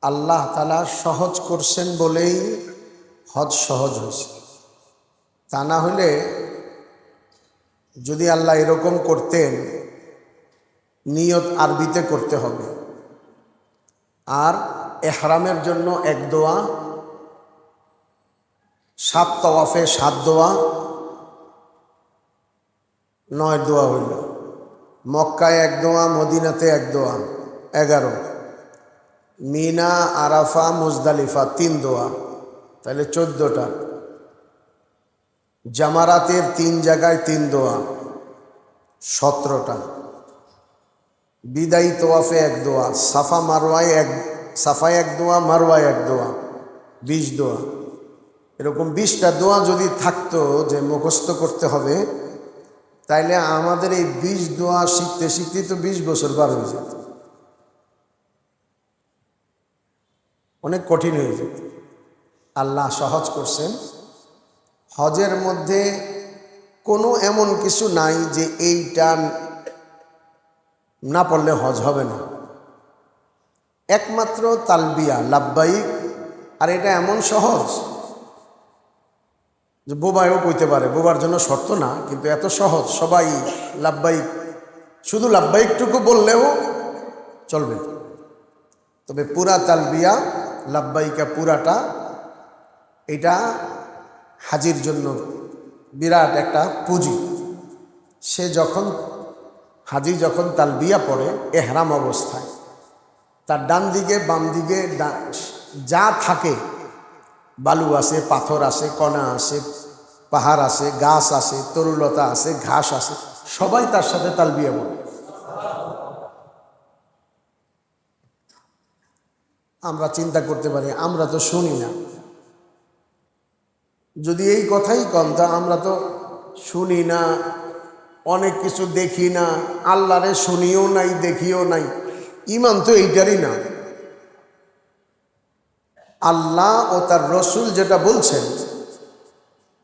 আল্লাহ তাআলা সহজ করছেন বলেই হজ সহজ হয়েছে। তা না হলে যদি আল্লাহ এরকম করতেন, নিয়ত আরবিতে করতে হবে, আর এহরামের জন্য এক দোয়া, 7 তওয়াফে 7 দোয়া, 9 দোয়া হইল। মক্কায় 1 দোয়া, মদিনাতে 1 দোয়া, 11। মিনা, আরাফা, মুজদালিফা 3 দোয়া, তাহলে 14টা। জামারাতের 3 জায়গায় 3 দোয়া, 17টা। বিদায়ী তোয়াফে 1 দোয়া, সাফায় 1 দোয়া, মারওয়ায় 1 দোয়া, 20 দোয়া। এরকম 20টা দোয়া যদি থাকতো যে মুখস্থ করতে হবে, তাইলে আমাদের এই 20 দোয়া শিখতে শিখতে তো 20 বছর পার হয়ে যেত, অনেক কঠিন হয়ে যেত। আল্লাহ সহজ করছেন। হজের মধ্যে কোনো এমন কিছু নাই যে এইটা না পড়লে হজ হবে না। একমাত্র তালবিয়া, লাব্বাইক। আর এটা এমন সহজ যে বোবায়ও কইতে পারে, বোবার জন্য শর্ত না, কিন্তু এত সহজ, সবাই লাব্বাইক, শুধু লাব্বাইকটুকু বললেও চলবে। তবে পুরা তালবিয়া, লাব্বাইকা পুরাটা, এটা হাজির জন্য বিরাট একটা পুঁজি। সে যখন হাজি যখন তালবিয়া পড়ে এহরাম অবস্থায়, তার ডান দিকে বাম দিকে যা থাকে, বালু আছে, পাথর আছে, কণা আছে, পাহাড় আছে, গাছ আছে, তরুলতা আছে, ঘাস আছে, সবাই তার সাথে তালবিয়া বলে। আমরা চিন্তা করতে পারি, আমরা তো শুনি না। যদি এই কথাই কম, তা আমরা তো শুনি না, অনেক কিছু দেখি না, আল্লাহরে শুনিও নাই, দেখিও নাই। ঈমান তো এইটারই না। আল্লাহ ও তার রসুল যেটা বলছেন,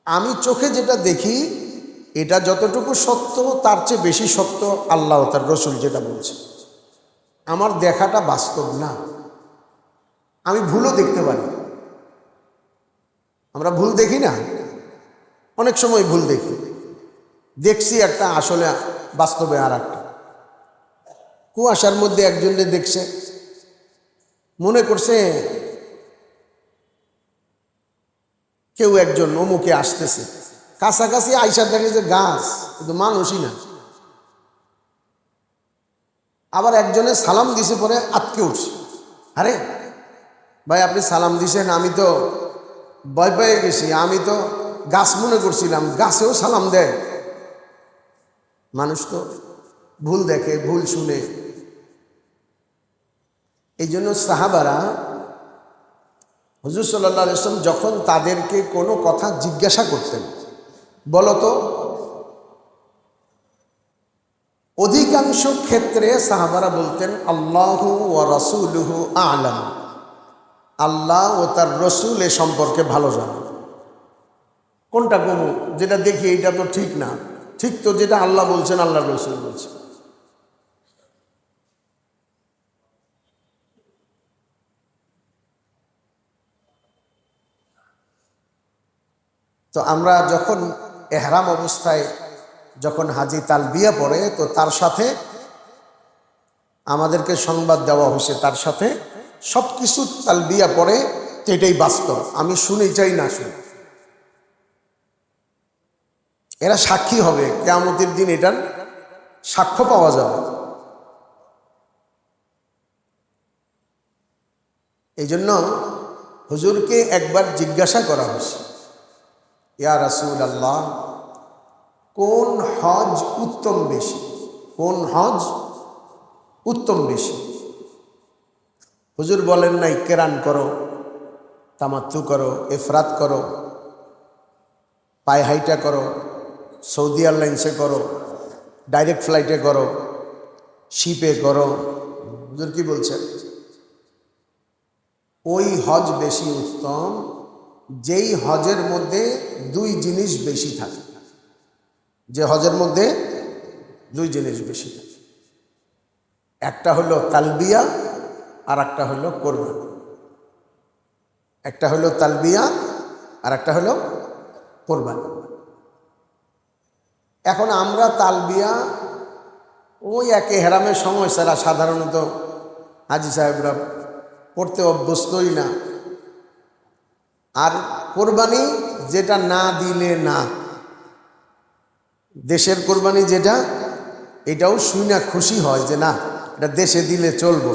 আমি চোখে যেটা দেখি এটা যতটুকু সত্য, তার চেয়ে বেশি সত্য আল্লাহ ও তার রসুল যেটা বলছে। আমার দেখাটা বাস্তব না, আমি ভুলও দেখতে পারি। আমরা ভুল দেখি না, অনেক সময় ভুল দেখি। দেখছি একটা, আসলে বাস্তবে আর একটা। কুয়াশার মধ্যে একজনকে দেখছে, মনে করছে কেউ একজন অমুকে আসতেছে, কাছাকাছি আইসা দেখে যে গাছ, কিন্তু মানুষই না। আবার একজনে সালাম দিছে, পরে আটকে উঠছে, আরে ভাই আপনি সালাম দিছেন, আমি তো ভয় পেয়ে গেছি, আমি তো গাছ মনে করছিলাম, গাছেও সালাম দেয়। মানুষ তো ভুল দেখে, ভুল শুনে। এই জন্য সাহাবারা, হুজুর সাল্লাল্লাহু আলাইহি ওয়াসাল্লাম যখন তাদেরকে কোনো কথা জিজ্ঞাসা করতেন, বলতো, অধিকাংশ ক্ষেত্রে সাহাবারা বলতেন আল্লাহু ওয়া রাসূলুহু আ'লাম, আল্লাহ ও তার রসুল এ সম্পর্কে ভালো জানে। কোনটা কমু, যেটা দেখি এটা তো ঠিক না, ঠিক তো যেটা আল্লাহ বলছেন, আল্লাহ রসুল বলছেন। তো আমরা যখন এহরাম অবস্থায় যখন হাজি তালবিয়া পড়ে, তো তার সাথে আমাদেরকে সংবাদ দেওয়া হয়েছে, তার সাথে সব কিছু তালবিয়া পড়ে, তো এটাই বাস্তব। আমি শুনি চাই না শুনি, এরা সাক্ষী হবে, কিয়ামতের দিন এটার সাক্ষ্য পাওয়া যাবে। এই জন্য হুজুরকে একবার জিজ্ঞাসা করা হয়েছে, ইয়া রাসূলুল্লাহ, কোন হজ উত্তম বেশি, কোন হজ উত্তম বেশি? হুজুর বলেন নাই কেরান করো, তামাত্তু করো, ইফরাত করো, পায়ে হাইটা করো, সৌদি এয়ারলাইন্সে করো, ডাইরেক্ট ফ্লাইটে করো, শিপে করো। হুজুর কি বলছেন? ওই হজ বেশি উত্তম যেই হজের মধ্যে 2 জিনিস বেশি থাকে, যে হজের মধ্যে 2 জিনিস বেশি থাকে। একটা হলো তালবিয়া, আর একটা হলো কোরবানি। একটা হলো তালবিয়া আর একটা হলো কোরবানি। এখন আমরা তালবিয়া ওই এক এহরামের সময় ছাড়া সাধারণত হাজি সাহেবরা পড়তে অভ্যস্তই না। আর কোরবানি যেটা না দিলে না, দেশের কোরবানি যেটা, এটাও শুই না খুশি হয় যে না এটা দেশে দিলে চলবো।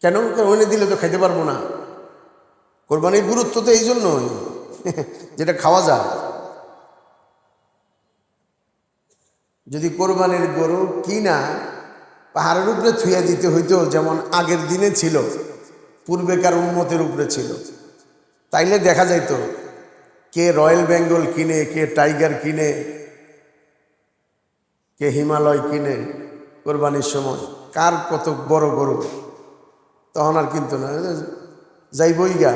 কেন ওখানে দিলে তো খাইতে পারবো না। কোরবানির গুরুত্ব তো এই জন্যই যেটা খাওয়া যায়। যদি কোরবানির গরু কিনা পাহাড়ের উপরে থুইয়া দিতে হইতো, যেমন আগের দিনে ছিল, পূর্বেকার উম্মতের উপরে ছিল, তাইলে দেখা যাইত কে রয়্যাল বেঙ্গল কিনে, কে টাইগার কিনে, কে হিমালয় কিনে কোরবানির সময়, কার কত বড় গরু। তখন আর কিন্তু না, যাইবই গা।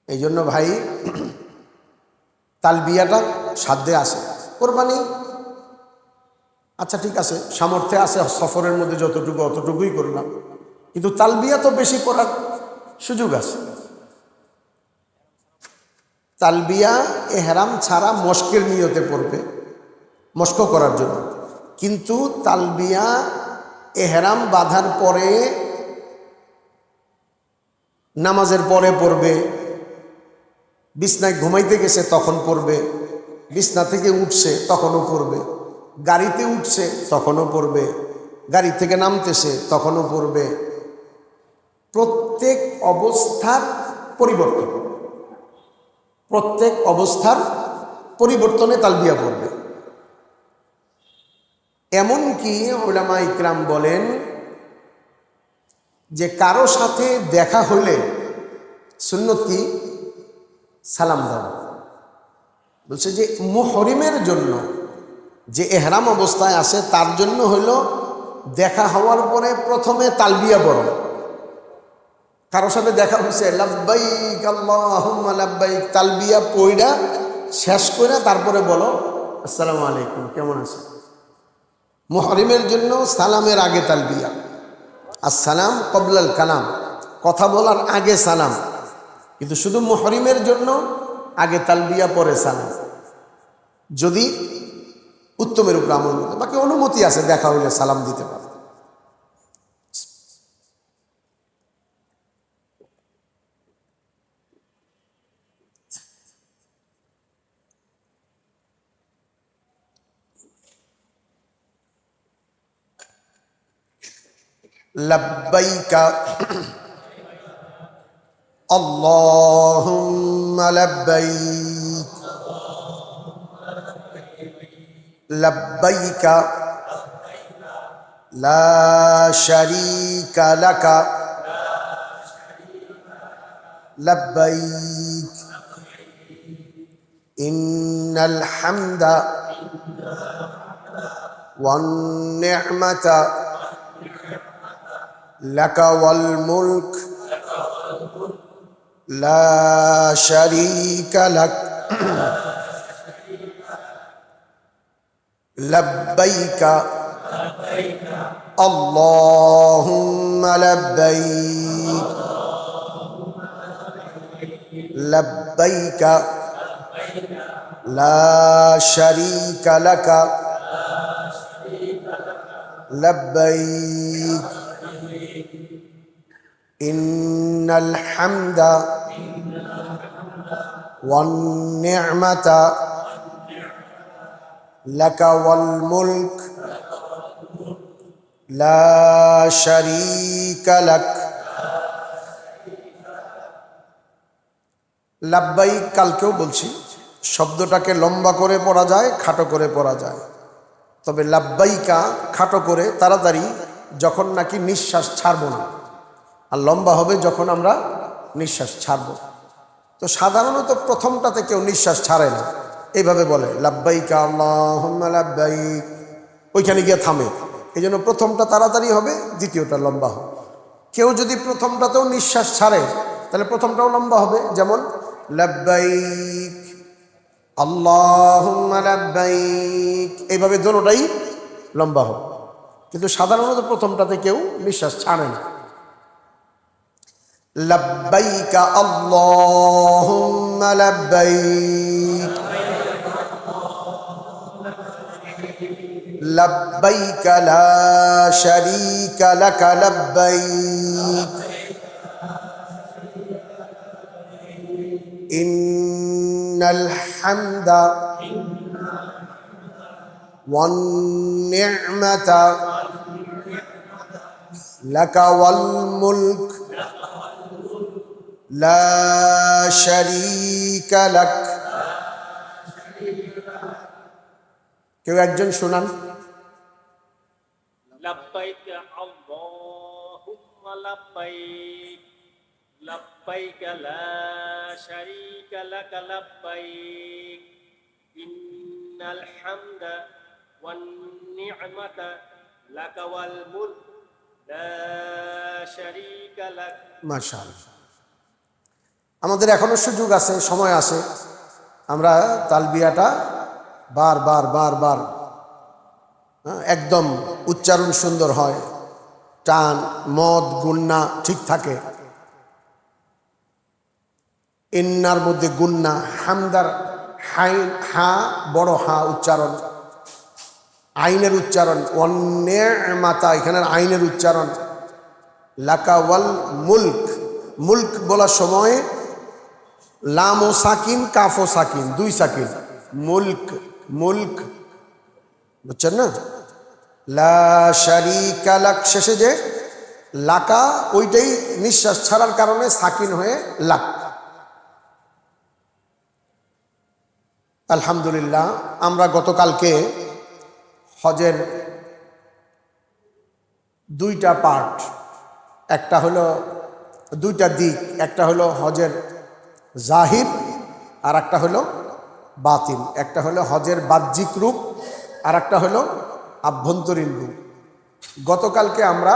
এই জন্য ভাই তালবিয়াটা সাধ্যে আসে। কোরবানি আচ্ছা ঠিক আছে, সামর্থ্যে আছে, সফরের মধ্যে যতটুকু অতটুকুই করলাম, কিন্তু তালবিয়া তো বেশি করার সুযোগ আছে। তালবিয়া এহরাম ছাড়া মস্কের নিয়তে পড়বে, মস্ক করার জন্য। কিন্তু তালবিয়া এহরাম বাঁধার পরে, নামাজের পরে পড়বে, বিছনায় ঘুমাইতে গেছে তখন পড়বে, বিছনা থেকে উঠছে তখনও পড়বে, গাড়িতে উঠছে তখনও পড়বে, গাড়ি থেকে নামতেছে তখনও পড়বে। প্রত্যেক অবস্থার পরিবর্তন, প্রত্যেক অবস্থার পরিবর্তনে তালবিয়া পড়বে। এমনকি উলামা ইকরাম বলেন যে কারো সাথে দেখা হইলে সুন্নত কি? সালাম দেওয়া। বলছে যে মুহরিমের জন্য, যে এহরাম অবস্থায় আছে তার জন্য হইল দেখা হওয়ার পরে প্রথমে তালবিয়া পড়ো। কারোর সাথে দেখা হয়েছে, লাব্বাইক আল্লাহুম্মা লাব্বাইক, তালবিয়া পড়া শেষ করে তারপরে বলো আসসালামু আলাইকুম, কেমন আছেন। মুহরিমের জন্য সালামের আগে তালবিয়া, আসসালাম কবলাল কালাম, কথা বলার আগে সালাম। কিন্তু শুধু মুহরিমের জন্য আগে তালবিয়া পরে সালাম, যদি উত্তমের উপর আমল করতে। বাকি অনুমতি আছে, দেখা হইলে সালাম দিতে পারে। লাব্বাইকা আল্লাহুম্মা লাব্বাইক, লাব্বাইকা লা শারীকা লাকা লাব্বাইক, ইন্নাল হামদা ওয়ান নি'মাতা লাকা ওয়াল মুলক লা শারীকা লাক, লাব্বাইকা আল্লাহুম্মা লাব্বাইক, লাব্বাইকা লা শারীকা লাকা লাব্বাইক, ইন্নাল হামদা ওয়ান নি'মাতা লাকা ওয়াল মুলক লা শারীকা লাক। লাব্বাইক কালকেও বলছি, শব্দটাকে লম্বা করে পড়া যায়, খাটো করে পড়া যায়। তবে লাব্বাইকা খাটো করে তাড়াতাড়ি, যখন নাকি নিঃশ্বাস ছাড়বো না, আর লম্বা হবে যখন আমরা নিঃশ্বাস ছাড়ব। তো সাধারণত প্রথমটাতে কেউ নিঃশ্বাস ছাড়ে না, এইভাবে বলে লাব্বাইকা আল্লাহুম্মা লাব্বাইক, ওইখানে গিয়ে থামে। এই জন্য প্রথমটা তাড়াতাড়ি হবে, দ্বিতীয়টা লম্বা হবে। কেউ যদি প্রথমটাতেও নিঃশ্বাস ছাড়ে তাহলে প্রথমটাও লম্বা হবে, যেমন লাব্বাইক আল্লাহুম্মা লাব্বাইক, এইভাবে দোনোটাই লম্বা হবে। কিন্তু সাধারণত প্রথমটাতে কেউ নিঃশ্বাস ছাড়ে না। লাব্বাইকা আল্লাহুম্মা লাব্বাইক লাব্বাইকা লা শারীকা লাকা লাব্বাইক ইন্নাল হামদা ওয়ান নি'মাতা লাকা ওয়াল মুলক লা শারীকা লাক। কেউ একজন শোনান। লাব্বাইক আল্লাহুম্মা লাব্বাইক লাব্বাইক লা শারীকা লাক লাব্বাইক ইন্নাল হামদা ওয়ান নি'মাতা লাকা ওয়াল মুলক লা শারীকা লাক। মাশাআল্লাহ। আমাদের এখনো সুযোগ আছে, সময় আছে, আমরা তালবিয়াটা বারবার বারবার একদম উচ্চারণ সুন্দর হয়, টান মদ গুন্না ঠিক থাকে। ইন্নার মধ্যে গুন্না, হামদার হাইন হা বড় হা উচ্চারণ, আইনের উচ্চারণ, অন্যের মাতা এখানের আইনের উচ্চারণ, লাকা ওয়াল মুলক। মুলক বলার সময় লাম ও সাকিন কাফ ও সাকিন, দুই সাকিন, মুলক মুলক, বুঝছেন না? লা শারীকা লাক শেষে যে লাকা, ওইটাই নিঃশ্বাস ছাড়ার কারণে সাকিন হয়ে লাক। আলহামদুলিল্লাহ, আমরা গতকালকে হজের দুইটা পার্ট, একটা হলো দুইটা দিক, একটা হলো হজের জাহির আর একটা হলো বাতিন, একটা হলো হজের বাহ্যিক রূপ আর একটা হলো আভ্যন্তরীণ রূপ। গতকালকে আমরা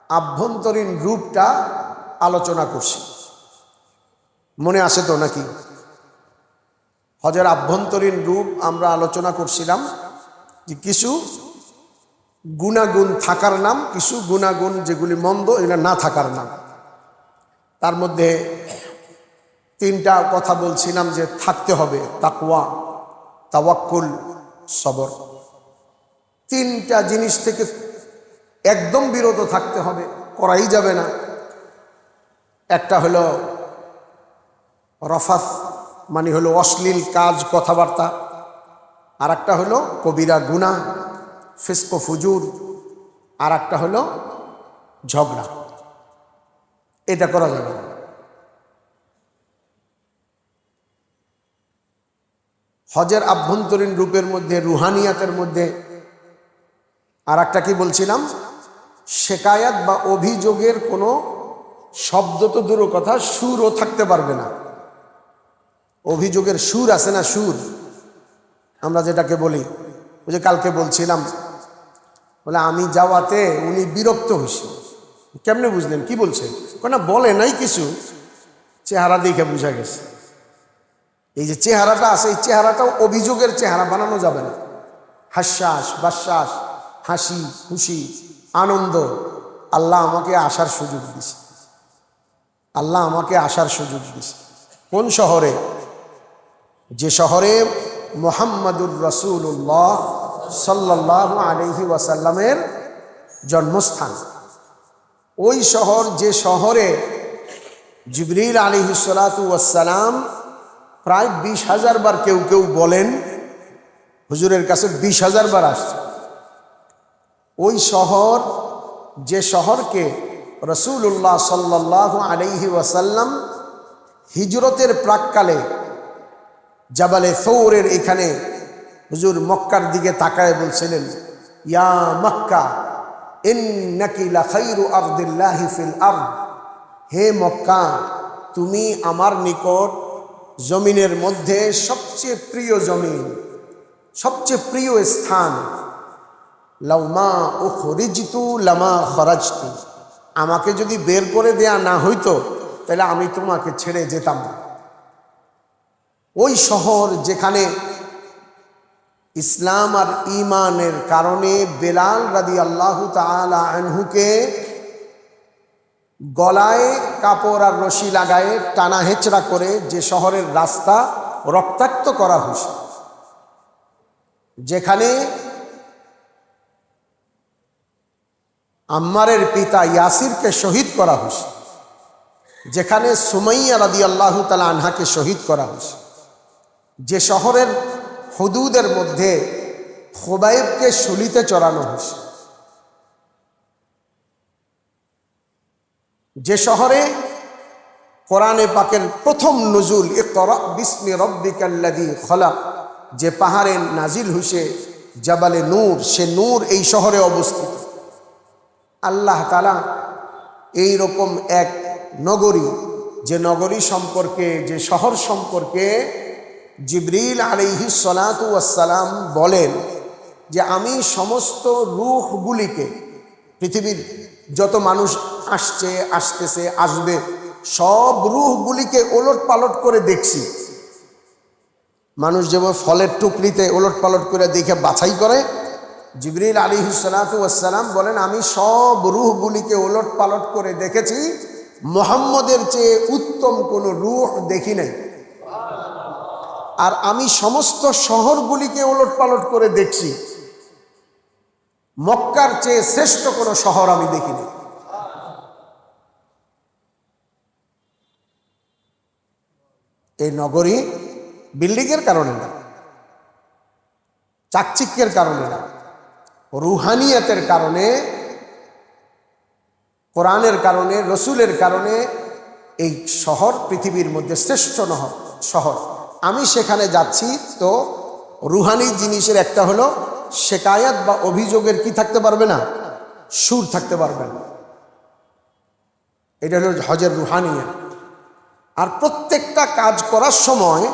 আভ্যন্তরীণ রূপটা আলোচনা করছি, মনে আছে তো নাকি? হজের আভ্যন্তরীণ রূপ আমরা আলোচনা করছিলাম যে কিছু গুণাগুণ থাকার নাম, কিছু গুণাগুণ যেগুলি মন্দ এগুলো না থাকার নাম। তার মধ্যে তিনটা কথা বলছিলাম যে থাকতে হবে, তাকওয়া, তাওয়াক্কুল, সবর। তিনটা জিনিস থেকে একদম বিরত থাকতে হবে, করাই যাবে না। একটা হলো রফাত, মানে হলো অশ্লীল কাজ কথাবার্তা, আর একটা হলো কবিরা গুনাহ ফিসক ফুজুর, আর একটা হলো ঝগড়া। এটা করা যাবে না। হজের আভ্যন্তরীণ রূপের মধ্যে, রুহানিয়াতের মধ্যে আর একটা কি বলছিলাম, শেকায়াত বা অভিযোগের কোনো শব্দ তো দূর কথা, সুরও থাকতে পারবে না। অভিযোগের সুর আছে না, সুর আমরা যেটাকে বলি, ওই যে কালকে বলছিলাম, বলে আমি যাওয়াতে উনি বিরক্ত হয়েছে। কেমনে বুঝলেন? কি বলছে? না বলে নাই কিছু, চেহারা দেখে বোঝা গেছে। এই যে চেহারাটা আছে, এই চেহারাটাও অভিযোগের চেহারা বানানো যাবে না। হাস্যাস বাশ্বাস, হাসি খুশি আনন্দ, আল্লাহ আমাকে আসার সুযোগ দিছে, আল্লাহ আমাকে আসার সুযোগ দিছে। কোন শহরে? যে শহরে মুহাম্মাদুর রাসূলুল্লাহ সাল্লাল্লাহু আলাইহি ওয়াসাল্লামের জন্মস্থান। ওই শহর, যে শহরে জিবরিল আলাইহিস সালাতু ওয়াস সালাম প্রায় 20,000 বার, কেউ কেউ বলেন হুজুরের কাছে 20,000 বার আসছে। ওই শহর, যে শহরকে রাসূলুল্লাহ সাল্লাল্লাহু আলাইহি ওয়াসাল্লাম হিজরতের প্রাক্কালে জাবালে সৌরের এখানে হুজুর মক্কার দিকে তাকায় বলছিলেন, ইয়া মক্কা ইন্নাকি লাখাইরু আরদিল্লাহি ফিল আরদ, হে মক্কা তুমি আমার নিকট জমিনের মধ্যে সবচেয়ে প্রিয় জমিন, সবচেয়ে প্রিয় স্থান। লাউমা উখরিজতু লামা খরাজতু, আমাকে যদি বের করে দেয়া না হইতো তাহলে আমি তোমাকে ছেড়ে যেতাম না। ওই শহর যেখানে ইসলাম আর ঈমানের কারণে বেলাল রাদিয়াল্লাহু তাআলা আনহুকে গলায় কাপড় আর রশি লাগায়ে টানা হেচড়া করে যে শহরের রাস্তা রক্তাক্ত করা হয়েছে, যেখানে আম্মারের পিতা ইয়াসিরকে শহীদ করা হয়েছে, যেখানে সুমাইয়া রাদিয়াল্লাহু তাআলা আনহাকে শহীদ করা হয়েছে, যে শহরের হুদুদের মধ্যে খুবাইবকে শুলিতে চড়ানো হয়েছে, যে শহরে কোরআনে পাকের প্রথম নুজুল ইকরা বিসমি রাব্বিকাল্লাযী খলাক যে পাহাড়ে নাজিল হইছে জাবালে নূর, সে নূর এই শহরে অবস্থিত। আল্লাহ তাআলা এই রকম এক নগরী, যে নগরী সম্পর্কে, যে শহর সম্পর্কে জিবরিল আলাইহিস সালাতু ওয়াস সালাম বলেন যে আমি সমস্ত রূহগুলিকে, পৃথিবীর যত মানুষ আসছে, আসতেছে, আসবে, সব রূহগুলিকে ওলট পালট করে দেখছি। মানুষ যেমন ফলের টুকরিতে ওলট পালট করে দেখে বাছাই করে, জিবরিল আলাইহিস সালাতু ওয়াস সালাম বলেন আমি সব রূহগুলিকে ওলট পালট করে দেখেছি, মুহাম্মদের চেয়ে উত্তম কোনো রূহ দেখি নাই। আর আমি সমস্ত শহরগুলিকে ওলট পালট করে দেখছি, মক্কার চেয়ে শ্রেষ্ঠ কোনো শহর আমি দেখিনি। এই নগরী বিল্ডিংয়ের কারণে না, চাকচিক্যের কারণে না, রুহানিয়াতের কারণে, কোরআনের কারণে, রসুলের কারণে এই শহর পৃথিবীর মধ্যে শ্রেষ্ঠ শহর। আমি সেখানে যাচ্ছি তো রুহানি জিনিসের একটা হলো শেকায়াত বা অভিযোগের কি থাকতে পারবে না, সুর থাকতে পারবে না। এটা হলো হজের রুহানিয়া। আর প্রত্যেকটা কাজ করার সময়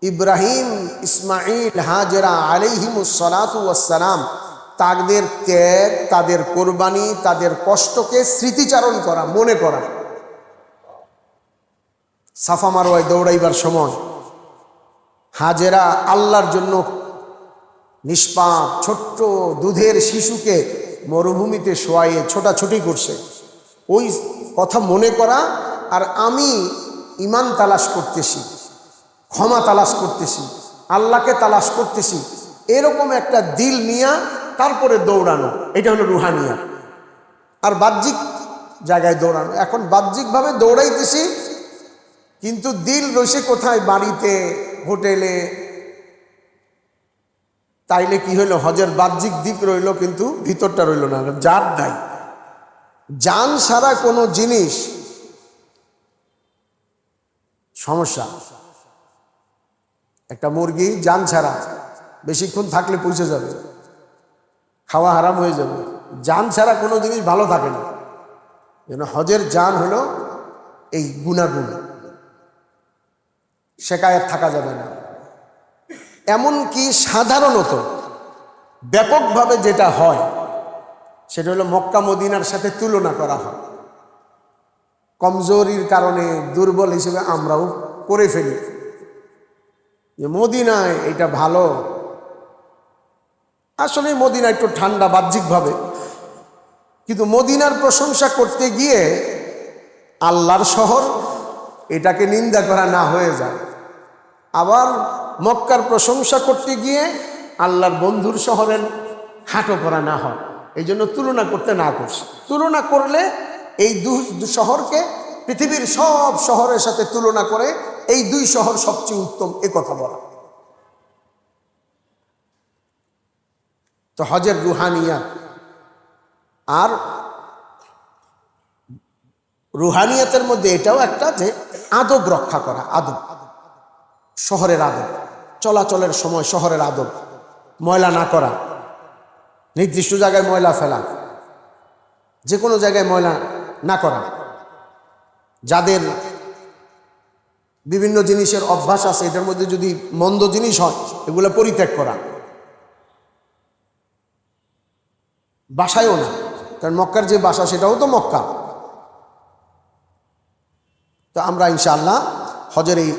ইব্রাহিম, ইসমাইল, হাজেরা আলাইহিমুস সালাতু ওয়াস সালাম তাদের ত্যাগ, তাদের কোরবানি, তাদের কষ্টকে স্মৃতিচারণ করা, মনে করা। সাফা মারওয়ায় দৌড়াইবার সময় হাজেরা আল্লাহর জন্য নিষ্পাপ ছোট্ট দুধের শিশুকে মরুভূমিতে শোয়াইয়ে ছোটাছুটি করছে, ওই কথা মনে করা। আর আমি ঈমান তালাশ করতেছি, ক্ষমা তালাশ করতেছি, আল্লাহকে তালাশ করতেছি, এরকম একটা দিল নিয়ে তারপরে দৌড়ানো, এটা হলো রুহানিয়া। আর বাহ্যিক জায়গায় দৌড়ানো, এখন বাহ্যিকভাবে দৌড়াইতেছি কিন্তু দিল রয়েছে কোথায়, বাড়িতে, হোটেলে। তাইলে কি হইল, হজের বাহ্যিক দিক রইল কিন্তু ভিতরটা রইল না, জান নাই। জান ছাড়া কোনো জিনিস সমস্যা। একটা মুরগি জান ছাড়া বেশিক্ষণ থাকলে পৌঁছে যাবে, খাওয়া হারাম হয়ে যাবে। জান ছাড়া কোনো জিনিস ভালো থাকে না। যেন হজের জান হলো এই গুণাগুণ, শেকায়াত থাকা যাবে না। এমনকি সাধারণত ব্যাপকভাবে যেটা হয় সেটা হলো মক্কা মদিনার সাথে তুলনা করা হয়। কমজোরির কারণে, দুর্বল হিসেবে আমরাও করে ফেলি যে মদিনায় এটা ভালো। আসলে মদিনা একটু ঠান্ডা বাহ্যিকভাবে, কিন্তু মদিনার প্রশংসা করতে গিয়ে আল্লাহর শহর এটাকে নিন্দা করা না হয়ে যায়। আবার মক্কার প্রশংসা করতে গিয়ে আল্লাহর বন্ধুর শহরের খাটো করা না হয়। এই জন্য তুলনা করতে না করছে। তুলনা করলে এই দুই শহরকে পৃথিবীর সব শহরের সাথে তুলনা করে এই দুই শহর সবচেয়ে উত্তম, এ কথা বলা। তো হজের রুহানিয়াত, আর রুহানিয়াতের মধ্যে এটাও একটা যে আদব রক্ষা করা, আদব, শহরের আদব, চলাচলের সময় শহরের আদব, ময়লা না করা, নির্দিষ্ট জায়গায় ময়লা ফেলা, যে কোনো জায়গায় ময়লা না করা, যাদের বিভিন্ন জিনিসের অভ্যাস আছে এটার মধ্যে যদি মন্দ জিনিস হয় এগুলো পরিত্যাগ করা, বাসায়ও না, কারণ মক্কার যে বাসা সেটাও তো মক্কা। তো আমরা ইনশাআল্লাহ হজের এই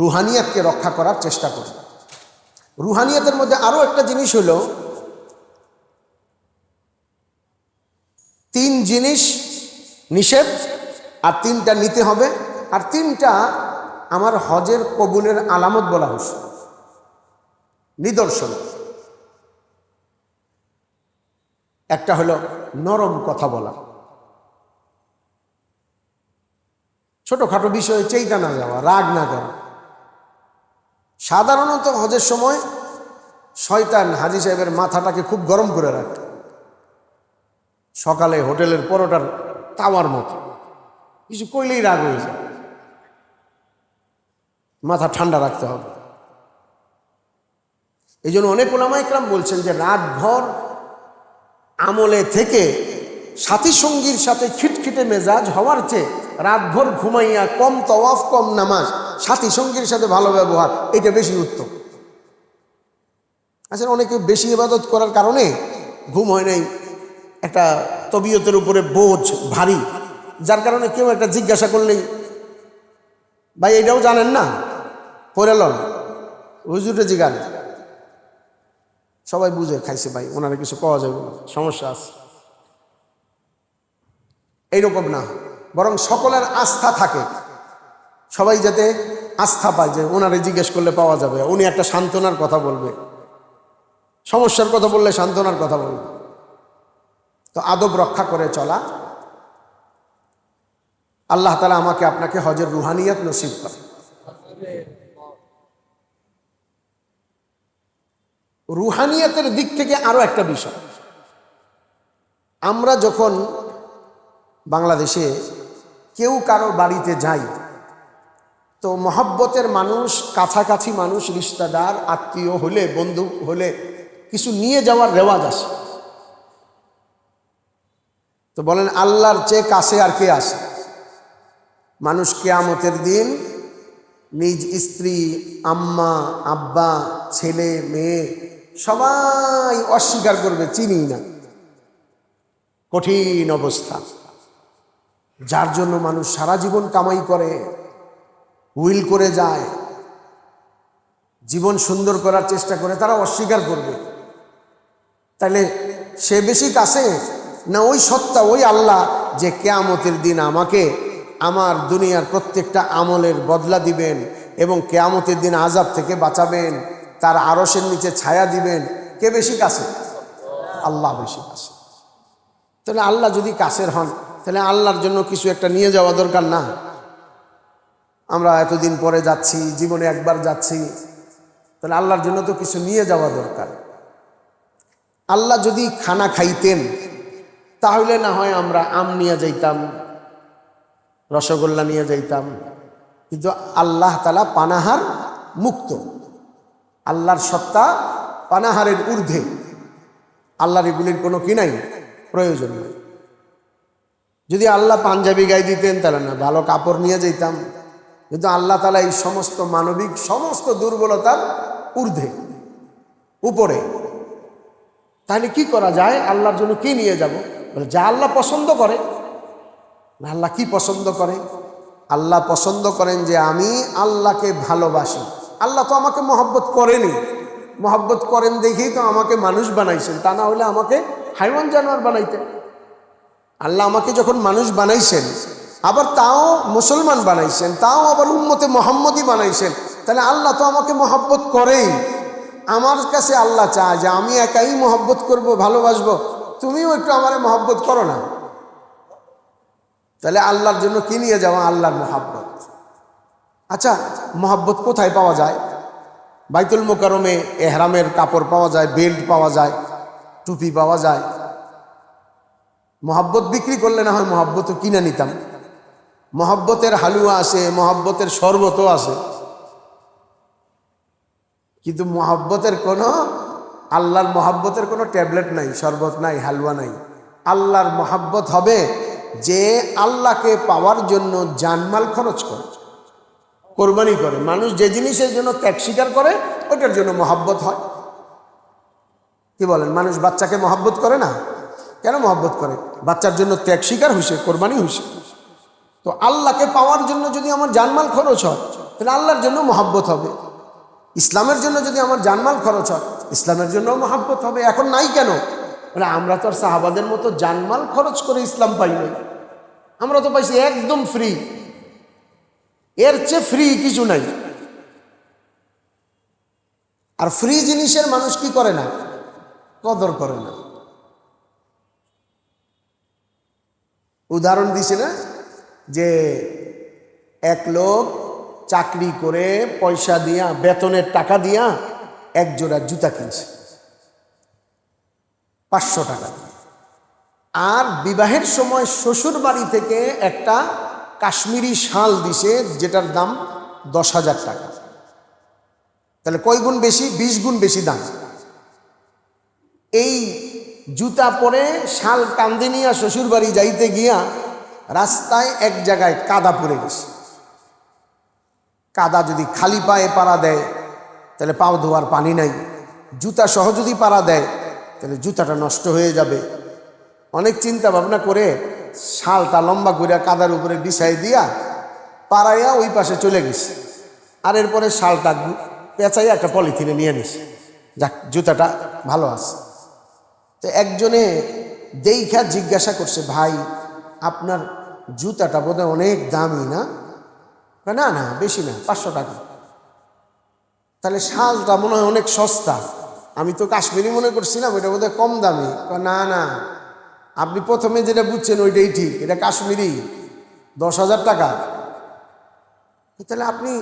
রুহানিয়াতকে রক্ষা করার চেষ্টা করি। রুহানিয়াতের মধ্যে আরো একটা জিনিস হলো, 3 জিনিস নিষেধ আর 3টা নিতে হবে, আর 3টা আমার হজের কবুলের আলামত বলা হয়েছে, নিদর্শন। একটা হলো নরম কথা বলা, ছোটখাটো বিষয়ে চেইতা না যাওয়া, রাগ না করা। সাধারণত হজের সময় শয়তান হাজী সাহেবের মাথাটাকে খুব গরম করে রাখে, সকালে হোটেলের পরোটার তাওয়ার মতো, কিছু কইলেই রাগ হয়ে যায়। মাথা ঠান্ডা রাখতে হবে। এই জন্য অনেক ওলামা ইকরাম বলছেন যে রাতভর আমলে থেকে সাথী সঙ্গীর সাথে খিটখিটে মেজাজ হওয়ার চেয়ে রাতভর ঘুমাইয়া কম তওয়াফ কম নামাজ সাথী সঙ্গীর সাথে ভালো ব্যবহার, এটা বেশি উত্তম। আসলে অনেকে বেশি ইবাদত করার কারণে ঘুম হয় নাই, একটা তবিয়তের উপরে বোঝ ভারী, যার কারণে কেউ একটা জিজ্ঞাসা করলেই ভাই এটাও জানেন না, পড়ে লন, হুজুরে জিগান, সবাই বুঝে খাইছে ভাই, ওনারা কিছু পাওয়া যাবে না, সমস্যা আছে। এইরকম না, বরং সকলের আস্থা থাকে, সবাই যাতে আস্থা পায় যে ওনারে জিজ্ঞেস করলে পাওয়া যাবে, উনি একটা সান্ত্বনার কথা বলবে, সমস্যার কথা বললে সান্ত্বনার কথা বলবে। তো আদব রক্ষা করে চলা। আল্লাহ তাআলা আমাকে আপনাকে হজের রুহানিয়াত নসিব করে। রুহানিয়াতের দিক থেকে আরো একটা বিষয়, আমরা যখন বাংলাদেশে কেউ কারো বাড়িতে যাই তো মহব্বতের মানুষ, কাছাকাছি মানুষ, রিশতেদার, আত্মীয় হলে, বন্ধু হলে কিছু নিয়ে যাওয়ার রেওয়াজ আছে। তো বলেন আল্লাহর চেয়ে কাছে আর কে আসে? মানুষ কিয়ামতের দিন নিজ স্ত্রী, আম্মা, আব্বা, ছেলে, মেয়ে সবাই অস্বীকার করবে, চিনি না। কঠিন অবস্থা, যার জন্য মানুষ সারা জীবন কামাই করে, উইল করে যায়, জীবন সুন্দর করার চেষ্টা করে, তারা অস্বীকার করবে। তাহলে সে বেশি কাছে না ওই সত্তা, ওই আল্লাহ যে কিয়ামতের দিন আমাকে আমার দুনিয়ার প্রত্যেকটা আমলের বদলা দিবেন এবং কিয়ামতের দিন আযাব থেকে বাঁচাবেন, তার আরশের নিচে ছায়া দিবেন? কে বেশি কাছে? আল্লাহ বেশি কাছে। তাহলে আল্লাহ যদি কাছের হন, তাহলে আল্লাহর জন্য কিছু একটা নিয়ে যাওয়া দরকার না? আমরা এতদিন পরে যাচ্ছি, জীবনে একবার যাচ্ছি, তাহলে আল্লাহর জন্য তো কিছু নিয়ে যাওয়া দরকার। আল্লাহ যদি খানা খাইতেন তাহলে না হয় আমরা আম নিয়ে যাইতাম, রসগোল্লা নিয়ে যাইতাম, কিন্তু আল্লাহ তাআলা পানাহার মুক্ত, আল্লাহর সত্তা পানাহারের ঊর্ধ্বে, আল্লাহর এগুলির কোনো কি নাই, প্রয়োজন নেই। যদি আল্লাহ পাঞ্জাবি গায়ে দিতেন তাহলে না, ভালো কাপড় নিয়ে যেতাম, কিন্তু আল্লাহ তাআলা এই সমস্ত মানবিক সমস্ত দুর্বলতার ঊর্ধ্বে, উপরে। তাহলে কি করা যায়? আল্লাহর জন্য কি নিয়ে যাব? বলে যা আল্লাহ পছন্দ করে। আল্লাহ কি পছন্দ করে? আল্লাহ পছন্দ করেন যে আমি আল্লাহকে ভালোবাসি। আল্লাহ তো আমাকে মহব্বত করেনি, মহব্বত করেন দেখেই তো আমাকে মানুষ বানাইছেন, তা না হলে আমাকে হাইওয়ান জানোয়ার বানাইতেন। আল্লাহ আমাকে যখন মানুষ বানাইছেন, আবার তাও মুসলমান বানাইছেন, তাও আবার উম্মতে মুহাম্মদী বানাইছেন, তাহলে আল্লাহ তো আমাকে মহব্বত করেই। আমার কাছে আল্লাহ চায় যে আমি একাই মহব্বত করব, ভালোবাসবো, তুমিও একটু আমারে মহব্বত করো না। তাহলে আল্লাহর জন্য কি নিয়ে যাওয়া? আল্লাহর মহব্বত। আচ্ছা, মহব্বত কোথায় পাওয়া যায়? বাইতুল মুকাররমে এহরামের কাপড় পাওয়া যায়, বেল্ট পাওয়া যায়, টুপি পাওয়া যায়। মহব্বত বিক্রি করলে না হয় মহব্বতও কিনে নিতাম। মহব্বতের হালুয়া আছে, মহব্বতের শরবতও আছে, কিন্তু মহব্বতের কোনো, আল্লাহর মহব্বতের কোনো ট্যাবলেট নাই, শরবত নাই, হালুয়া নাই। আল্লাহর মহব্বত হবে যে আল্লাহকে পাওয়ার জন্য জানমাল খরচ করে, কোরবানি করে। মানুষ যে জিনিসের জন্য ত্যাগ স্বীকার করে ওটার জন্য মহব্বত হয়। কি বলেন? মানুষ বাচ্চাকে মহব্বত করে না? কেন মহব্বত করে? বাচ্চার জন্য ত্যাগ স্বীকার হয়েছে, কোরবানি হয়েছে। তো আল্লাহকে পাওয়ার জন্য যদি আমার জানমাল খরচ হয়, তাহলে আল্লাহর জন্য মহব্বত হবে। ইসলামের জন্য যদি আমার জানমাল খরচ হয়, ইসলামের জন্য মহাব্বত হবে। এখন নাই কেন? মানে আমরা তো আর সাহাবাদের মতো জানমাল খরচ করে ইসলাম পাই নাই। আমরা তো পাইছি একদম ফ্রি, এর চেয়ে ফ্রি কিছু নাই। আর ফ্রি জিনিসের মানুষ কি করে না? কদর করে না। উদাহরণ দিছে না যে এক লোক চাকরি করে পয়সা দিয়া, বেতনের টাকা দিয়া এক জোড়া জুতা কিনছে 500 টাকা, আর বিবাহের সময় শ্বশুর বাড়ি থেকে একটা কাশ্মীরি শাল দিছে যেটার দাম 10,000 টাকা। তাহলে কয় গুণ বেশি? 20 গুণ বেশি দাম। এই জুতা পরে শাল কান্দে নিয়ে শ্বশুর বাড়ি যাইতে গিয়া রাস্তায় এক জায়গায় কাদা পড়ে গেছে। কাদা যদি খালি পায়ে পাড়া দেয় তাহলে পাও ধোয়ার পানি নাই, জুতা সহ যদি পাড়া দেয় তাহলে জুতাটা নষ্ট হয়ে যাবে। অনেক চিন্তা ভাবনা করে শালটা লম্বা করে কাদার উপরে বিছাই দিয়া পাড়াইয়া ওই পাশে চলে গেছে। আর এরপরে শালটা পেঁচাইয়া একটা পলিথিনে নিয়ে নিছে, যাক জুতাটা ভালো আছে। তো একজনে দেইখা জিজ্ঞাসা করছে, ভাই আপনার জুতাটা বোধহয় অনেক দামি না? না না বেশি না, 500 টাকা। তাহলে শালটা মনে হয় অনেক সস্তা, আমি তো কাশ্মীরি মনে করছিলাম, এটা বোধহয় কম দামি। না না, আপনি প্রথমে যেটা বুঝছেন ওইটাই ঠিক, এটা কাশ্মীরি, 10,000 টাকা। তাহলে আপনি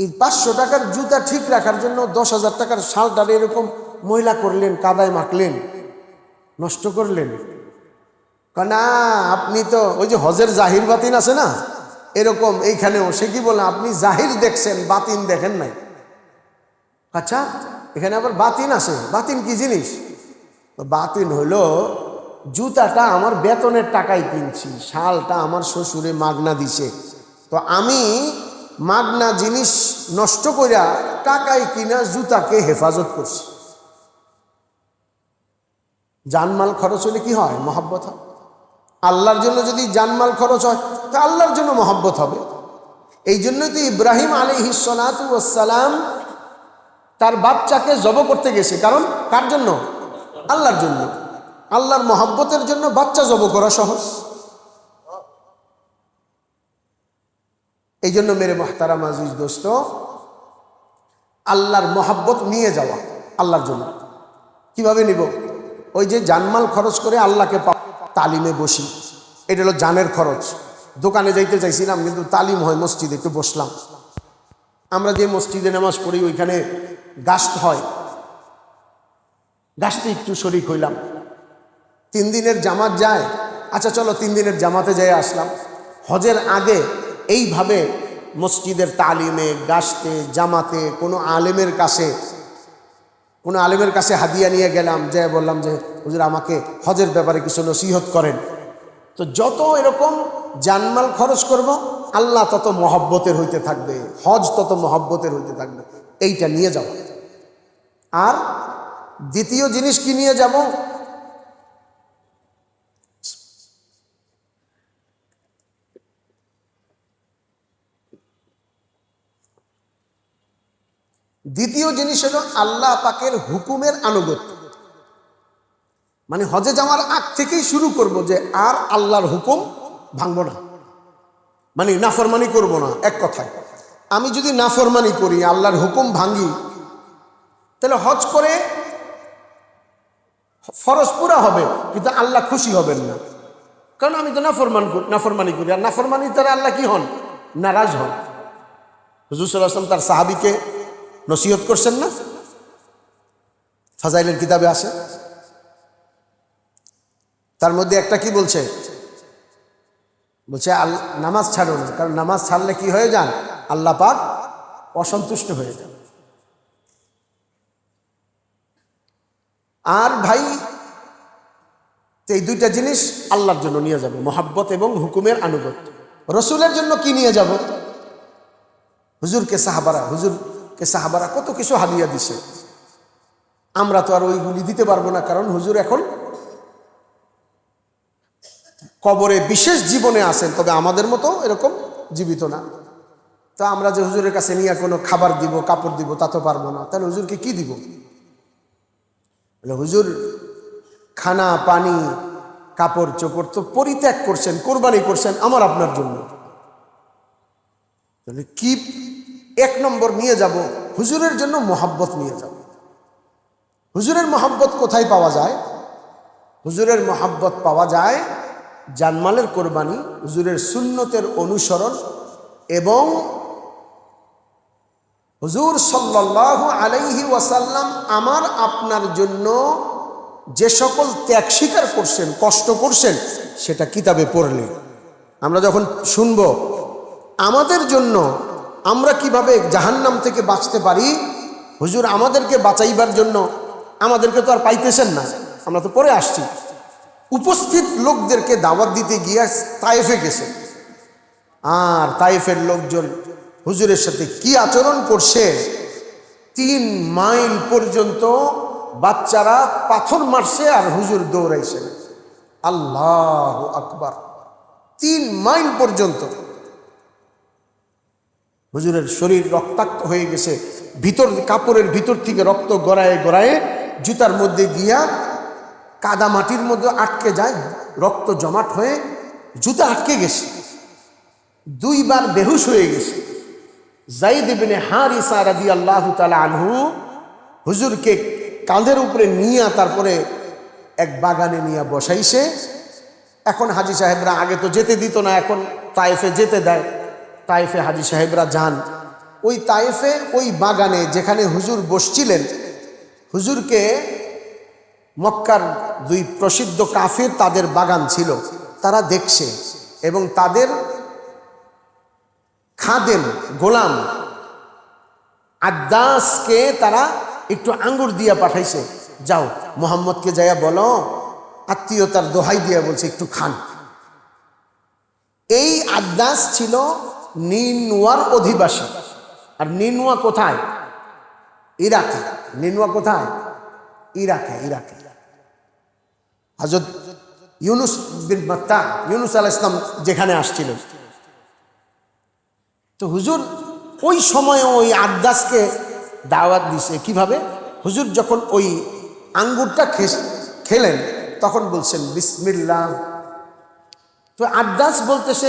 এই 500 টাকার জুতা ঠিক রাখার জন্য 10,000 টাকার শালটার এরকম ময়লা করলেন, কাদায় মাখলেন, নষ্ট করলেন। না আপনি তো ওই যে হজের জাহির বাতিন আছে না, এরকম এইখানেও সে কি বলে, আপনি জাহির দেখছেন, বাতিন দেখেন নাই। আচ্ছা, এখানে আবার বাতিন আছে। বাতিন কি জিনিস? বাতিন হলো জুতাটা আমার বেতনের টাকায় কিনছি, শালটা আমার শ্বশুরে মাগনা দিছে, তো আমি মাগনা জিনিস নষ্ট কইরা টাকায় কিনা জুতাকে হেফাজত করছি। জানমাল খরচ হলে কি হয়? মহব্বত হয়। আল্লাহর জন্য যদি জানমাল খরচ হয় তা আল্লাহর জন্য মহব্বত হবে। এই জন্যই তো ইব্রাহিম আলাইহিস সালাতু ওয়াস সালাম তার বাচ্চাকে জব করতে গেছে, কারণ কার জন্য? আল্লাহর জন্য। আল্লাহর মহব্বতের জন্য বাচ্চা জব করা সহজ। এই জন্য মেরে মুহতারাম আজিজ দোস্ত, আল্লাহর মহব্বত নিয়ে যাওয়া আল্লাহর জন্য কিভাবে নিব? ওই যে জানমাল খরচ করে আল্লাহকে তালিমে বসি, এটা হলো জানের খরচ। দোকানে যাইতে চাইছিলাম কিন্তু তালিম হয় মসজিদে, একটু বসলাম। আমরা যে মসজিদে নামাজ পড়ি ওইখানে গাস্ত হয়, গাছতে একটু শরিক হইলাম। 3 দিনের জামাত যায়, আচ্ছা চলো 3 দিনের জামাতে যাই আসলাম। হজের আগে এইভাবে মসজিদের তালিমে, গাছতে, জামাতে কোনো আলেমের কাছে হাদিয়া নিয়ে গেলাম, যে বললাম যে হুজুর আমাকে হজের ব্যাপারে কিছু নসিহত করেন। তো যত এরকম জানমাল খরচ করব আল্লাহ তত মহব্বতের হইতে থাকবে, হজ তত মহব্বতের হইতে থাকবে। এইটা নিয়ে যাও। আর দ্বিতীয় জিনিস কি নিয়ে যাব? দ্বিতীয় জিনিস হলো আল্লাহ পাকের হুকুমের আনুগত্য। মানে হজে যাওয়ার আগ থেকেই শুরু করব যে আর আল্লাহর হুকুম ভাঙবো না, মানে নাফরমানি করব না। এক কথায় আমি যদি নাফরমানি করি, আল্লাহর হুকুম ভাঙি, তাহলে হজ করে ফরজ পুরা হবে কিন্তু আল্লাহ খুশি হবেন না, কারণ আমি তো নাফরমানি করি। আর নাফরমানি দ্বারা আল্লাহ কি হন? নারাজ হন। হুজুর সাল্লাল্লাহু আলাইহি ওয়াসাল্লাম তার সাহাবীকে নসিহত করছেন না? ফাজাইলের কিতাবে আছে। তার মধ্যে একটা কি বলছে? বলছে নামাজ ছাড়ো না, কারণ নামাজ ছাড়লে কি হয়ে যান? আল্লাহ পাক অসন্তুষ্ট হয়ে যান। আর ভাই এই দুইটা জিনিস আল্লাহর জন্য নিয়ে যাব, মহাব্বত এবং হুকুমের আনুগত্য। রসুলের জন্য কি নিয়ে যাব? হুজুরকে সাহাবারা কত কিছু হাদিয়া দিছে, আমরা তো আর ওইগুলি দিতে পারবো না, কারণ হুজুর এখন কবরে বিশেষ জীবনে আছেন, তবে আমাদের মতো এরকম জীবিত না। তো আমরা যে হুজুরের কাছে নিয়ে কোনো খাবার দিব, কাপড় দিব, তা তো পারবো না, তাহলে হুজুরকে কি দিব? হুজুর খানা পানি কাপড় চোপড় তো পরিত্যাগ করছেন, কোরবানি করছেন আমার আপনার জন্য, তাহলে কি এক নম্বর নিয়ে যাব? হুজুরের জন্য মহব্বত নিয়ে যাব। হুজুরের মহব্বত কোথায় পাওয়া যায়? হুজুরের মহব্বত পাওয়া যায় জানমালের কোরবানি, হুজুরের সুন্নতের অনুসরণ এবং হুজুর সাল্লাল্লাহু আলাইহি ওয়াসাল্লাম আমার আপনার জন্য যে সকল ত্যাগ স্বীকার করছেন, কষ্ট করছেন, সেটা কিতাবে পড়লে আমরা যখন শুনব আমাদের জন্য আমরা কিভাবে জাহান্নাম থেকে বাঁচতে পারি, হুজুর আমাদেরকে বাঁচাইবার জন্য আমাদেরকে তো আর পাইতেছেন না, আমরা তো পরে আসছি, উপস্থিত লোকদেরকে দাওয়াত দিতে গিয়ে তায়েফে গেছে, আর তায়েফের লোকজন হুজুরের সাথে কি আচরণ করছে, 3 মাইল পর্যন্ত বাচ্চারা পাথর মারছে আর হুজুর দৌড়াইছেন। আল্লাহু আকবার! 3 মাইল পর্যন্ত হুজুরের শরীর রক্তাক্ত হয়ে গেছে, ভিতর কাপড়ের ভিতর থেকে রক্ত গড়ায়ে গড়ায়ে জুতার মধ্যে গিয়া কাদা মাটির মধ্যে আটকে যায়, রক্ত জমাট হয়ে জুতা আটকে গেছে, 2 বার বেহুশ হয়ে গেছে। যায়েদ ইবনে হারিসা রাদিয়াল্লাহু তাআলা আনহু হুজুরকে কাঁধের উপরে নিয়ে তারপরে এক বাগানে নিয়ে বসাইছে। এখন হাজী সাহেবরা, আগে তো যেতে দিত না, এখন তায়েফে যেতে দেয়। তায়েফে হাজী সাহেবরা যান, ওই তায়েফে ওই বাগানে যেখানে হুজুর বসছিলেন, হুজুরকে মক্কার 2 প্রসিদ্ধ কাফির তাদের বাগান ছিল, তারা দেখছে এবং তাদের খাদেম গোলাম আদ্দাসকে তারা একটু আঙ্গুর দিয়া পাঠাইছে, যাও মোহাম্মদকে যাইয়া বলো, আত্মীয়তার দোহাই দিয়া বলছে একটু খান। এই আদ্দাস ছিল নিনওয়ার অধিবাসী। আর নিনওয়া কোথায়? ইরাকে। নিনওয়া কোথায়? ইরাকে। হযরত ইউনুস বিন মাত্তা, ইউনুস আলাইহিস সালাম যেখানে আসছিলেন, তো হুজুর ওই সময় ওই আদ্দাসকে দাওয়াত দিছে। কিভাবে? হুজুর যখন ওই আঙ্গুরটা খেলেন তখন বলছেন বিসমিল্লাহ। তো আদ্দাস বলতেছে,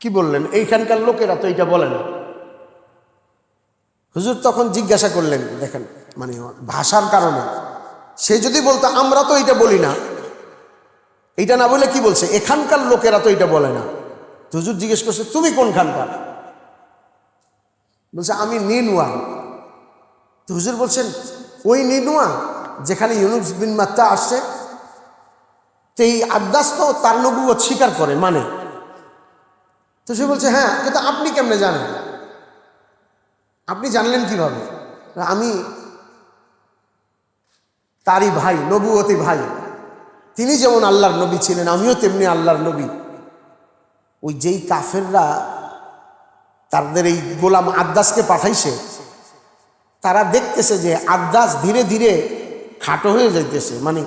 কি বললেন? এইখানকার লোকেরা তো এটা বলে না। হুজুর তখন জিজ্ঞাসা করলেন, দেখেন মানে ভাষার কারণে, সে যদি বলতো আমরা তো এটা বলি না, এটা না বলে কি বলছে, এখানকার লোকেরা তো এটা বলে না। তো হুজুর জিজ্ঞেস করছে, তুমি কোনখানকার? বলছে আমি নিনওয়া। তো হুজুর বলছেন, ওই নিনওয়া যেখানে ইউনুস বিন মাত্তা আসছে? তো এই আদ্দাস তো তার নবুয়ত স্বীকার করে, মানে। তো সে বলছে, হ্যাঁ, কিন্তু আপনি কেমনে জানেন? আপনি জানলেন কিভাবে? আমি তারই ভাই, নবুয়তি ভাই। তিনি যেমন আল্লাহর নবী ছিলেন, আমিও তেমনি আল্লাহর নবী। ওই যেই কাফেররা তাদের এই গোলাম আদ্দাসকে পাঠাইছে, তারা দেখতেছে যে আদ্দাস ধীরে ধীরে খাটো হয়ে যাইতেছে। মানে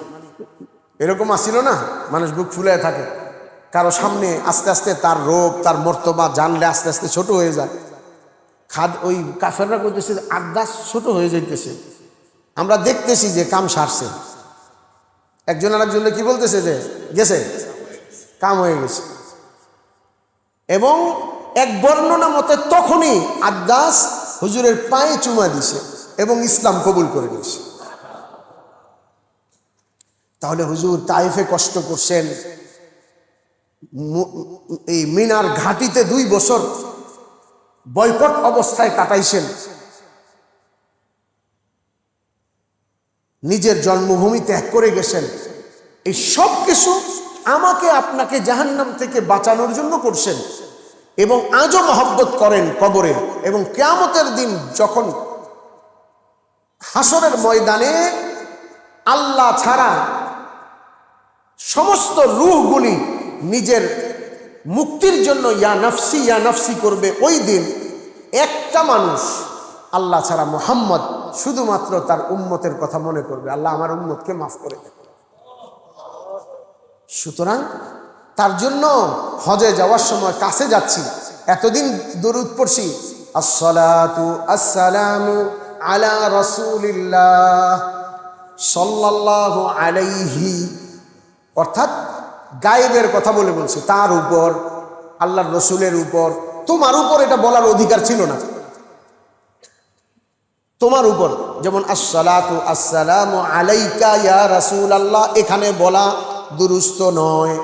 এরকম আসিল না, মানুষ বুক ফুলে থাকে, কারো সামনে আস্তে আস্তে তার রূপ, তার মর্তবা জানলে আস্তে আস্তে ছোট হয়ে যায়। ওই কাফেররা করতেছে আদ্দাস ছোট হয়ে যাইতেছে, আমরা দেখতেছি যে কাম সারছে। একজন আরেকজনকে কি বলতেছে যে গেছে, কাম হয়ে গেছে। এবং এক বর্ণনা মতে তখনই আদ্দাস হুজুরের পায়ে চুমা দিছে এবং ইসলাম কবুল করে নিয়েছে। তাহলে হুজুর তায়েফে কষ্ট করছেন, এই মিনার ঘাটিতে 2 বছর বয়কট অবস্থায় কাটাইছেন, নিজের জন্মভূমি ত্যাগ করে গেছেন। এই সব কিছু আমাকে আপনাকে জাহান্নাম থেকে বাঁচানোর জন্য করছেন এবং আজও মহব্বত করেন কবরে। এবং কিয়ামতের দিন যখন হাসরের ময়দানে আল্লাহ ছাড়া সমস্ত রূহগুলি নিজের মুক্তির জন্য ইয়া নফসি করবে, ওই দিন একটা মানুষ আল্লাহ ছাড়া, মুহাম্মদ, শুধুমাত্র তার উম্মতের কথা মনে করবে, আল্লাহ আমার উম্মতকে মাফ করে দেবে। সুতরাং তার জন্য হজে যাওয়ার সময় কাছে যাচ্ছি, এতদিন দরুদ পড়ছি, আসসালাতু আসসালামু আলা রাসূলিল্লাহ সাল্লাল্লাহু আলাইহি, অর্থাৎ গায়েবের কথা বলে বলছি, তার উপর, আল্লাহর রসুলের উপর। তোমার উপর এটা বলার অধিকার ছিল না, তোমার উপর। যেমন আসসালাতু আসসালামু আলাইকা ইয়া রাসূলুল্লাহ, এখানে বলা দুরুস্ত নয়,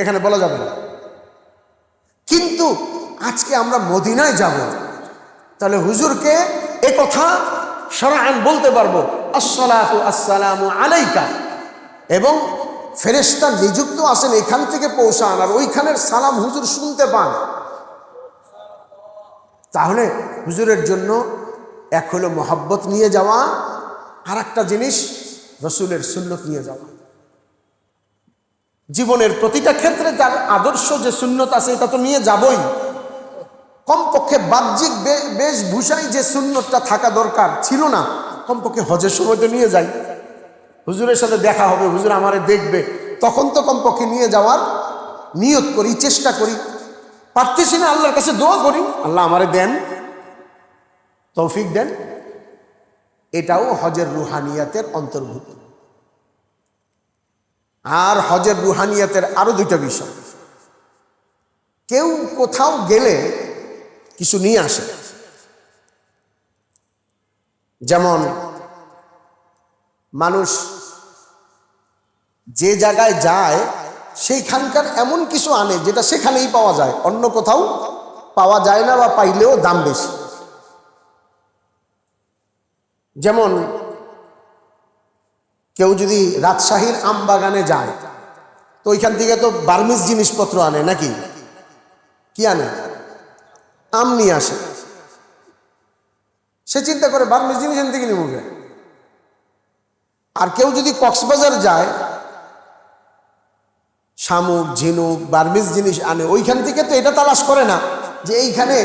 এখানে বলা যাবে না। কিন্তু আজকে আমরা মদিনায় যাব, তাহলে হুজুরকে এ কথা শরআন বলতে পারবো, আসসালাতু আসসালামু আলাইকা, এবং ফেরেশতা নিযুক্ত আছেন এখান থেকে পৌঁছান, আর ওইখানের সালাম হুজুর শুনতে পান। তাহলে হুজুরের জন্য এক হলো মহব্বত নিয়ে যাওয়া, আর একটা জিনিস রসুলের সুন্নত নিয়ে যাওয়া। জীবনের প্রতিটা ক্ষেত্রে তার আদর্শ যে সুন্নত আছে এটা তো নিয়ে যাবই। কমপক্ষে বাহ্যিক বেশভূষায় যে সুন্নতটা থাকা দরকার ছিল না, কমপক্ষে হজের সময় তো নিয়ে যাই। হুজুরের সাথে দেখা হবে, হুজুর আমারে দেখবে, তখন তো কমপক্ষে নিয়ে যাওয়ার নিয়ত করি, চেষ্টা করি। পারতেছি না, আল্লাহর কাছে দোয়া করি, আল্লাহ আমারে দেন, তৌফিক দেন। এটাও হজের রুহানিয়াতের অন্তর্ভুক্ত। আর হজের রুহানিয়াতের আরো দুইটা বিষয়। কেউ কোথাও গেলে কিছু নিয়ে আসে, যেমন মানুষ যে জায়গায় যায় সেইখানকার এমন কিছু আনে যেটা সেখানেই পাওয়া যায়, অন্য কোথাও পাওয়া যায় না, বা পাইলেও দাম বেশি। যেমন কেউ যদি রাজশাহীর আম বাগানে যায়, তো ওইখান থেকে তো বার্মিজ জিনিসপত্র আনে, নাকি কি আনে? আম নিয়ে আসে। সে চিন্তা করে বার্মিজ জিনিস এখান থেকে নিয়ে মুখে। আর কেউ যদি কক্সবাজার যায়, শামুক, ঝিনুক, বার্মিজ জিনিস আনে, ওইখান থেকে তো এটা তালাশ করে না যে এইখানে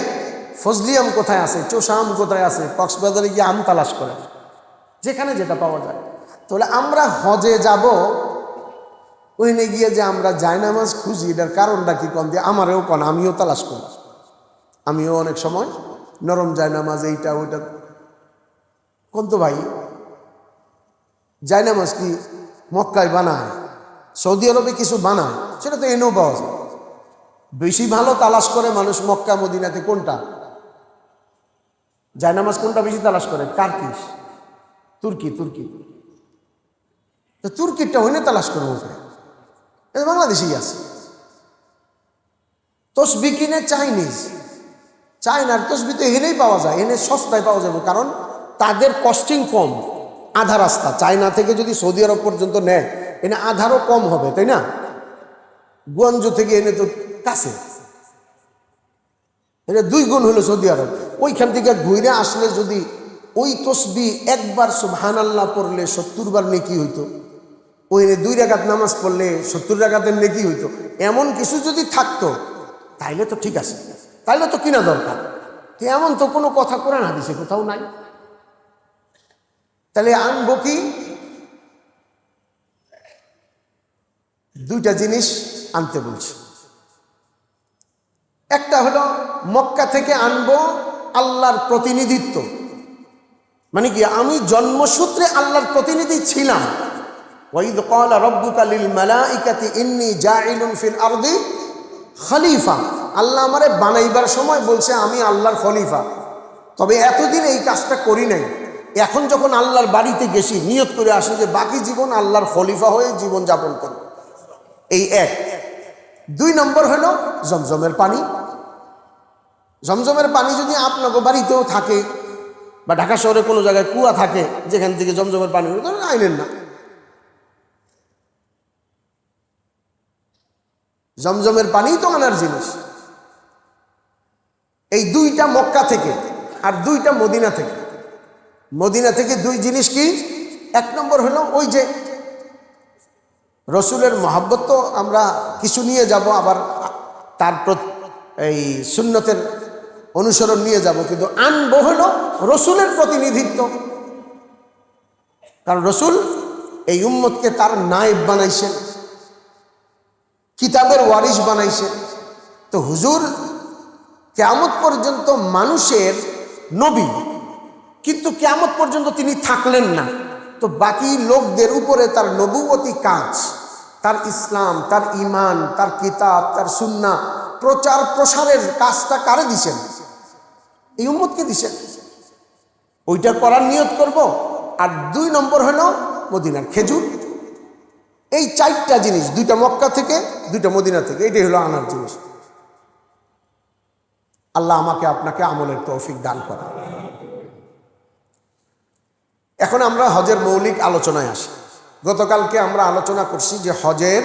ফজলি আম কোথায় আছে, চোষা আম কোথায় আছে। কক্সবাজারে গিয়ে আম তালাশ করে, যেখানে যেটা পাওয়া যায়। তাহলে আমরা হজে যাব, ওইখানে গিয়ে যে আমরা জায়নামাজ খুঁজি, এটার কারণটা কি কন দিয়ে আমারও কন, আমিও তালাশ করি। আমিও অনেক সময় নরম জায়নামাজ, এইটা ওইটা কোন তো ভাই, জায়নামাজ কি মক্কায় বানায়, সৌদি আরবে কিছু বানায়, সেটা তো এনেও পাওয়া যায়। বেশি ভালো তালাশ করে মানুষ মক্কা মদিনাতে কোনটা, জায়নামাজ কোনটা বেশি তালাশ করে? টার্কিশ, তুর্কি। তো তুর্কিরটা হইলে তালাশ করবো, এটা বাংলাদেশেই আছে। তসবি কিনে চায়নার তসবি তো এনেই পাওয়া যায়, এনে সস্তায় পাওয়া যাবে, কারণ তাদের কস্টিং কম। আধা রাস্তা চায়না থেকে যদি সৌদি আরব পর্যন্ত নেয়, এনে আধারও কম হবে, তাই না? গুয়াঞ্জু থেকে এনে তো কাছে, এটা 2 গুণ হলো সৌদি আরব। ওইখান থেকে ঘুরে আসলে যদি ওই তসবি একবার সুবহানাল্লাহ পড়লে 70 বার নেকি হইতো, ওই 2 রাকাত নামাজ পড়লে 70 রাকাতের নেকি হইতো। এমন কিছু যদি থাকতো তাইলে তো ঠিক আছে, তাইলে তো কিনা দরকার। এমন তো কোনো কথা কোরআন হাদিসে কোথাও নাই। তাহলে আনবো কি? 2টা জিনিস আনতে বলছি। একটা হলো মক্কা থেকে আনবো আল্লাহর প্রতিনিধিত্ব, মানে কি আমি জন্মসূত্রে আল্লাহর প্রতিনিধি ছিলাম। ওয়াইদ ক্বালা রাব্বুকা লিল মালাইকাতি ইন্নী জাইলুন ফিল আরদি খলিফা, আল্লাহ আমারে বানাইবার সময় বলছে আমি আল্লাহর খলিফা, তবে এতদিন এই কাজটা করি নাই। এখন যখন আল্লাহর বাড়িতে গেছি, নিয়ত করে আসি যে বাকি জীবন আল্লাহর খলিফা হয়ে জীবন যাপন করব। এই 1। 2 নম্বর হলো জমজমের পানি। জমজমের পানি যদি আপনাকে বাড়িতেও থাকে, বা ঢাকা শহরে কোনো জায়গায় কুয়া থাকে যেখান থেকে জমজমের পানি আইনেন না, জমজমের পানি তো আনার জিনিস। এই 2টা মক্কা থেকে, আর 2টা মদিনা থেকে। মদিনা থেকে 2 জিনিস কি? 1 নম্বর হলো ওই যে রসুলের মহব্বত, তো আমরা কিছু নিয়ে যাব, আবার তার এই সুন্নতের অনুসরণ নিয়ে যাব, কিন্তু আনবো হলো রসুলের প্রতিনিধিত্ব। কারণ রসুল এই উম্মতকে তার নায়েব বানাইছেন, কিতাবের ওয়ারিস বানাইছেন। তো হুজুর কিয়ামত পর্যন্ত মানুষের নবী, কিন্তু কিয়ামত পর্যন্ত তিনি থাকলেন না। তো বাকি লোকদের উপরে তার নবুয়তি কাজ, তার ইসলাম, তার ঈমান, তার কিতাব, তার সুন্নাহ প্রচার প্রসারের কাজটা কারে দিছেন? এই উম্মতকে দিছেন। ওইটা করার নিয়ত করব। আর 2 নম্বর হলো মদিনার খেজুর। এই 4টা জিনিস, 2টা মক্কা থেকে, 2টা মদিনা থেকে, এটাই হলো আনার জিনিস। আল্লাহ আমাকে আপনাকে আমলের তৌফিক দান করা। এখন আমরা হজের মৌলিক আলোচনায় আসি। গতকালকে আমরা আলোচনা করছি যে হজের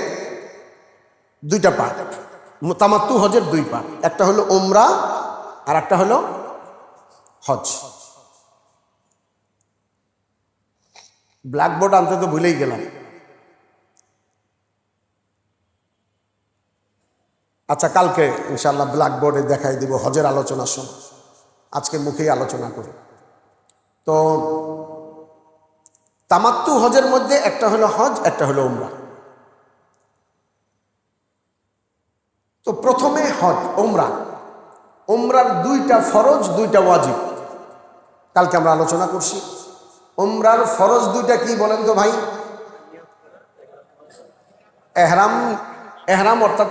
2টা পার্ট, তামাত্তু হজের 2 পার্ট, একটা হলো উমরা আর একটা হলো হজ। ব্ল্যাকবোর্ড আনতে তো ভুলেই গেলাম। আচ্ছা, কালকে ইনশাআল্লাহ ব্ল্যাকবোর্ডে দেখাই দিব হজের আলোচনার সময়। আজকে মুখেই আলোচনা করি। তো তামাত্তু হজের মধ্যে একটা হলো হজ, একটা হলো উমরা। তো প্রথমে হজ, উমরা। উমরার 2টা ফরজ, 2টা ওয়াজিব। কালকে আমরা আলোচনা করছি। উমরার ফরজ 2টা কি বলেন তো ভাই? এহরাম অর্থাৎ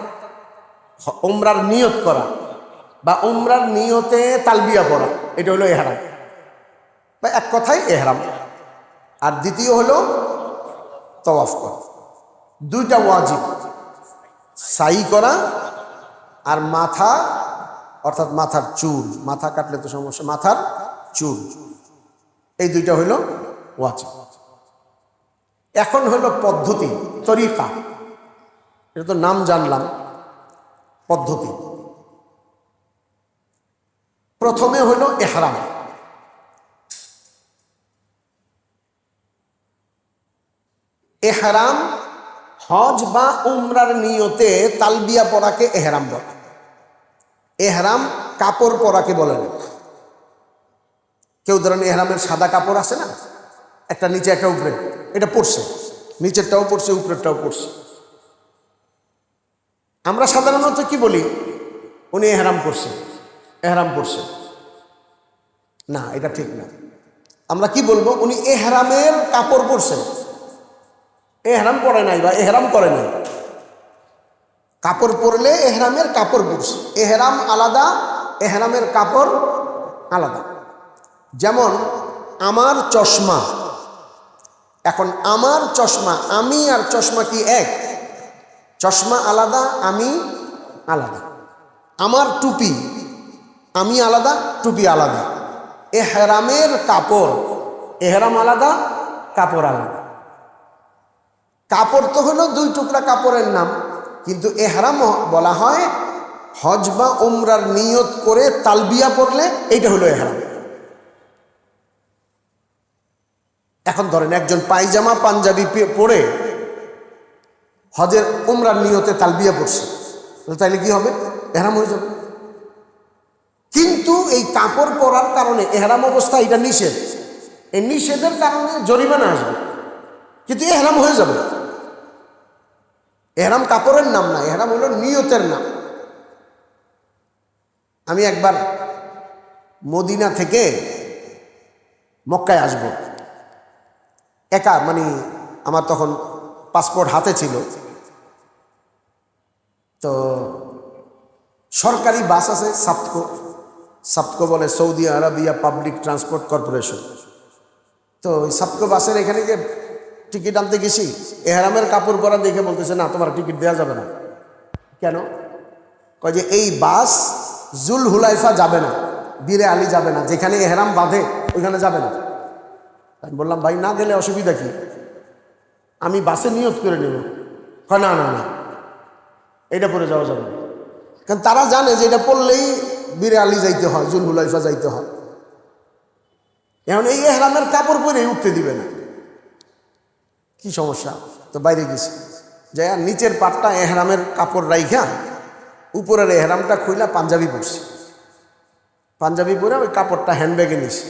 উমরার নিয়ত করা বা উমরার নিয়তে তালবিয়া পড়া, এটা হলো এহরাম বা এক কথায় এহরাম। আর দ্বিতীয় হলো তাওয়াফ করা। 2টা ওয়াজিব, সাই করা আর মাথা অর্থাৎ মাথার চুল, মাথা কাটলে তো সমস্যা, মাথার চুল, এই 2টা হলো ওয়াজিব। এখন হলো পদ্ধতি, তরিকা। এটা তো নাম জানলাম, পদ্ধতি। প্রথমে হলো ইহরাম। ইহরাম হজ বা উমরার নিয়তে তালবিয়া পড়াকে ইহরাম বলে। ইহরাম কাপড় পরাকে বলে না। কেউ ধরেন ইহরামের সাদা কাপড় আছে না, একটা নিচে একটা উপরে, এটা পরছে, নিচেরটাও পরছে উপরেরটাও পরছে। আমরা সাধারণত কি বলি? উনি এহরাম করছে, এহরাম পরছে। না, এটা ঠিক না। আমরা কি বলবো? উনি এহরামের কাপড় পরছেন, এহরাম পরে নাই বা এহরাম করে নাই। কাপড় পরলে এহরামের কাপড় পরছে। এহরাম আলাদা, এহরামের কাপড় আলাদা। যেমন আমার চশমা, এখন আমার চশমা, আমি আর চশমা কি এক? চশমা আলাদা, আমি আলাদা। আমার টুপি, আমি আলাদা, টুপি আলাদা। এহরামের কাপড়, এহরাম আলাদা, কাপড় আলাদা। কাপড় তো হলো 2 টুকরা কাপড়ের নাম, কিন্তু এহরাম বলা হয় হজ বা উমরার নিয়ত করে তালবিয়া পড়লে এইটা হলো এহরাম। এখন ধরেন একজন পায়জামা পাঞ্জাবি পরে হজের উমরার নিয়তে তালবিয়া পড়ছে, তাইলে কি হবে? এহরাম হয়ে যাবে। কিন্তু এই কাপড় পরার কারণে এহরাম অবস্থা এটা নিষেধ, এই নিষেধের কারণে জরিমানা আসবে, কিন্তু এহরাম হয়ে যাবে। এহরাম কাপড়ের নাম না, এহরাম হলো নিয়তের নাম। আমি একবার মদিনা থেকে মক্কায় আসব একা, মানে আমার তখন পাসপোর্ট হাতে ছিল। তো সরকারি বাস আছে, সাপকো বলে, Saudi Arabia public transport corporation. তো ওই সাপকো বাসের এখানে যে টিকিট আনতে গেছি, এহরামের কাপড় পরা দেখে বলতেছে, না তোমার টিকিট দেওয়া যাবে না। কেন? কয় যে এই বাস জুল হুলাইফা যাবে না, বীরে আলী যাবে না, যেখানে এহরাম বাঁধে ওইখানে যাবে না। আমি বললাম, ভাই না গেলে অসুবিধা কি? আমি বাসে নিয়ত করে নেব। কয় না না না, এটা পরে যাওয়া যাবে না। কারণ তারা জানে যে এটা পড়লেই বীরে আলী যাইতে হয়, জুল হুলাইফা যাইতে হয়। এখন এই এহরামের কাপড় পরে উঠতে দিবে না। কি সমস্যা? তো বাইরে গেছি, যাই নিচের পাটটা এহরামের কাপড় রাইখা উপরের এহরামটা খুইলা পাঞ্জাবি পরছি। পাঞ্জাবি পরে ওই কাপড়টা হ্যান্ডব্যাগে নিছি,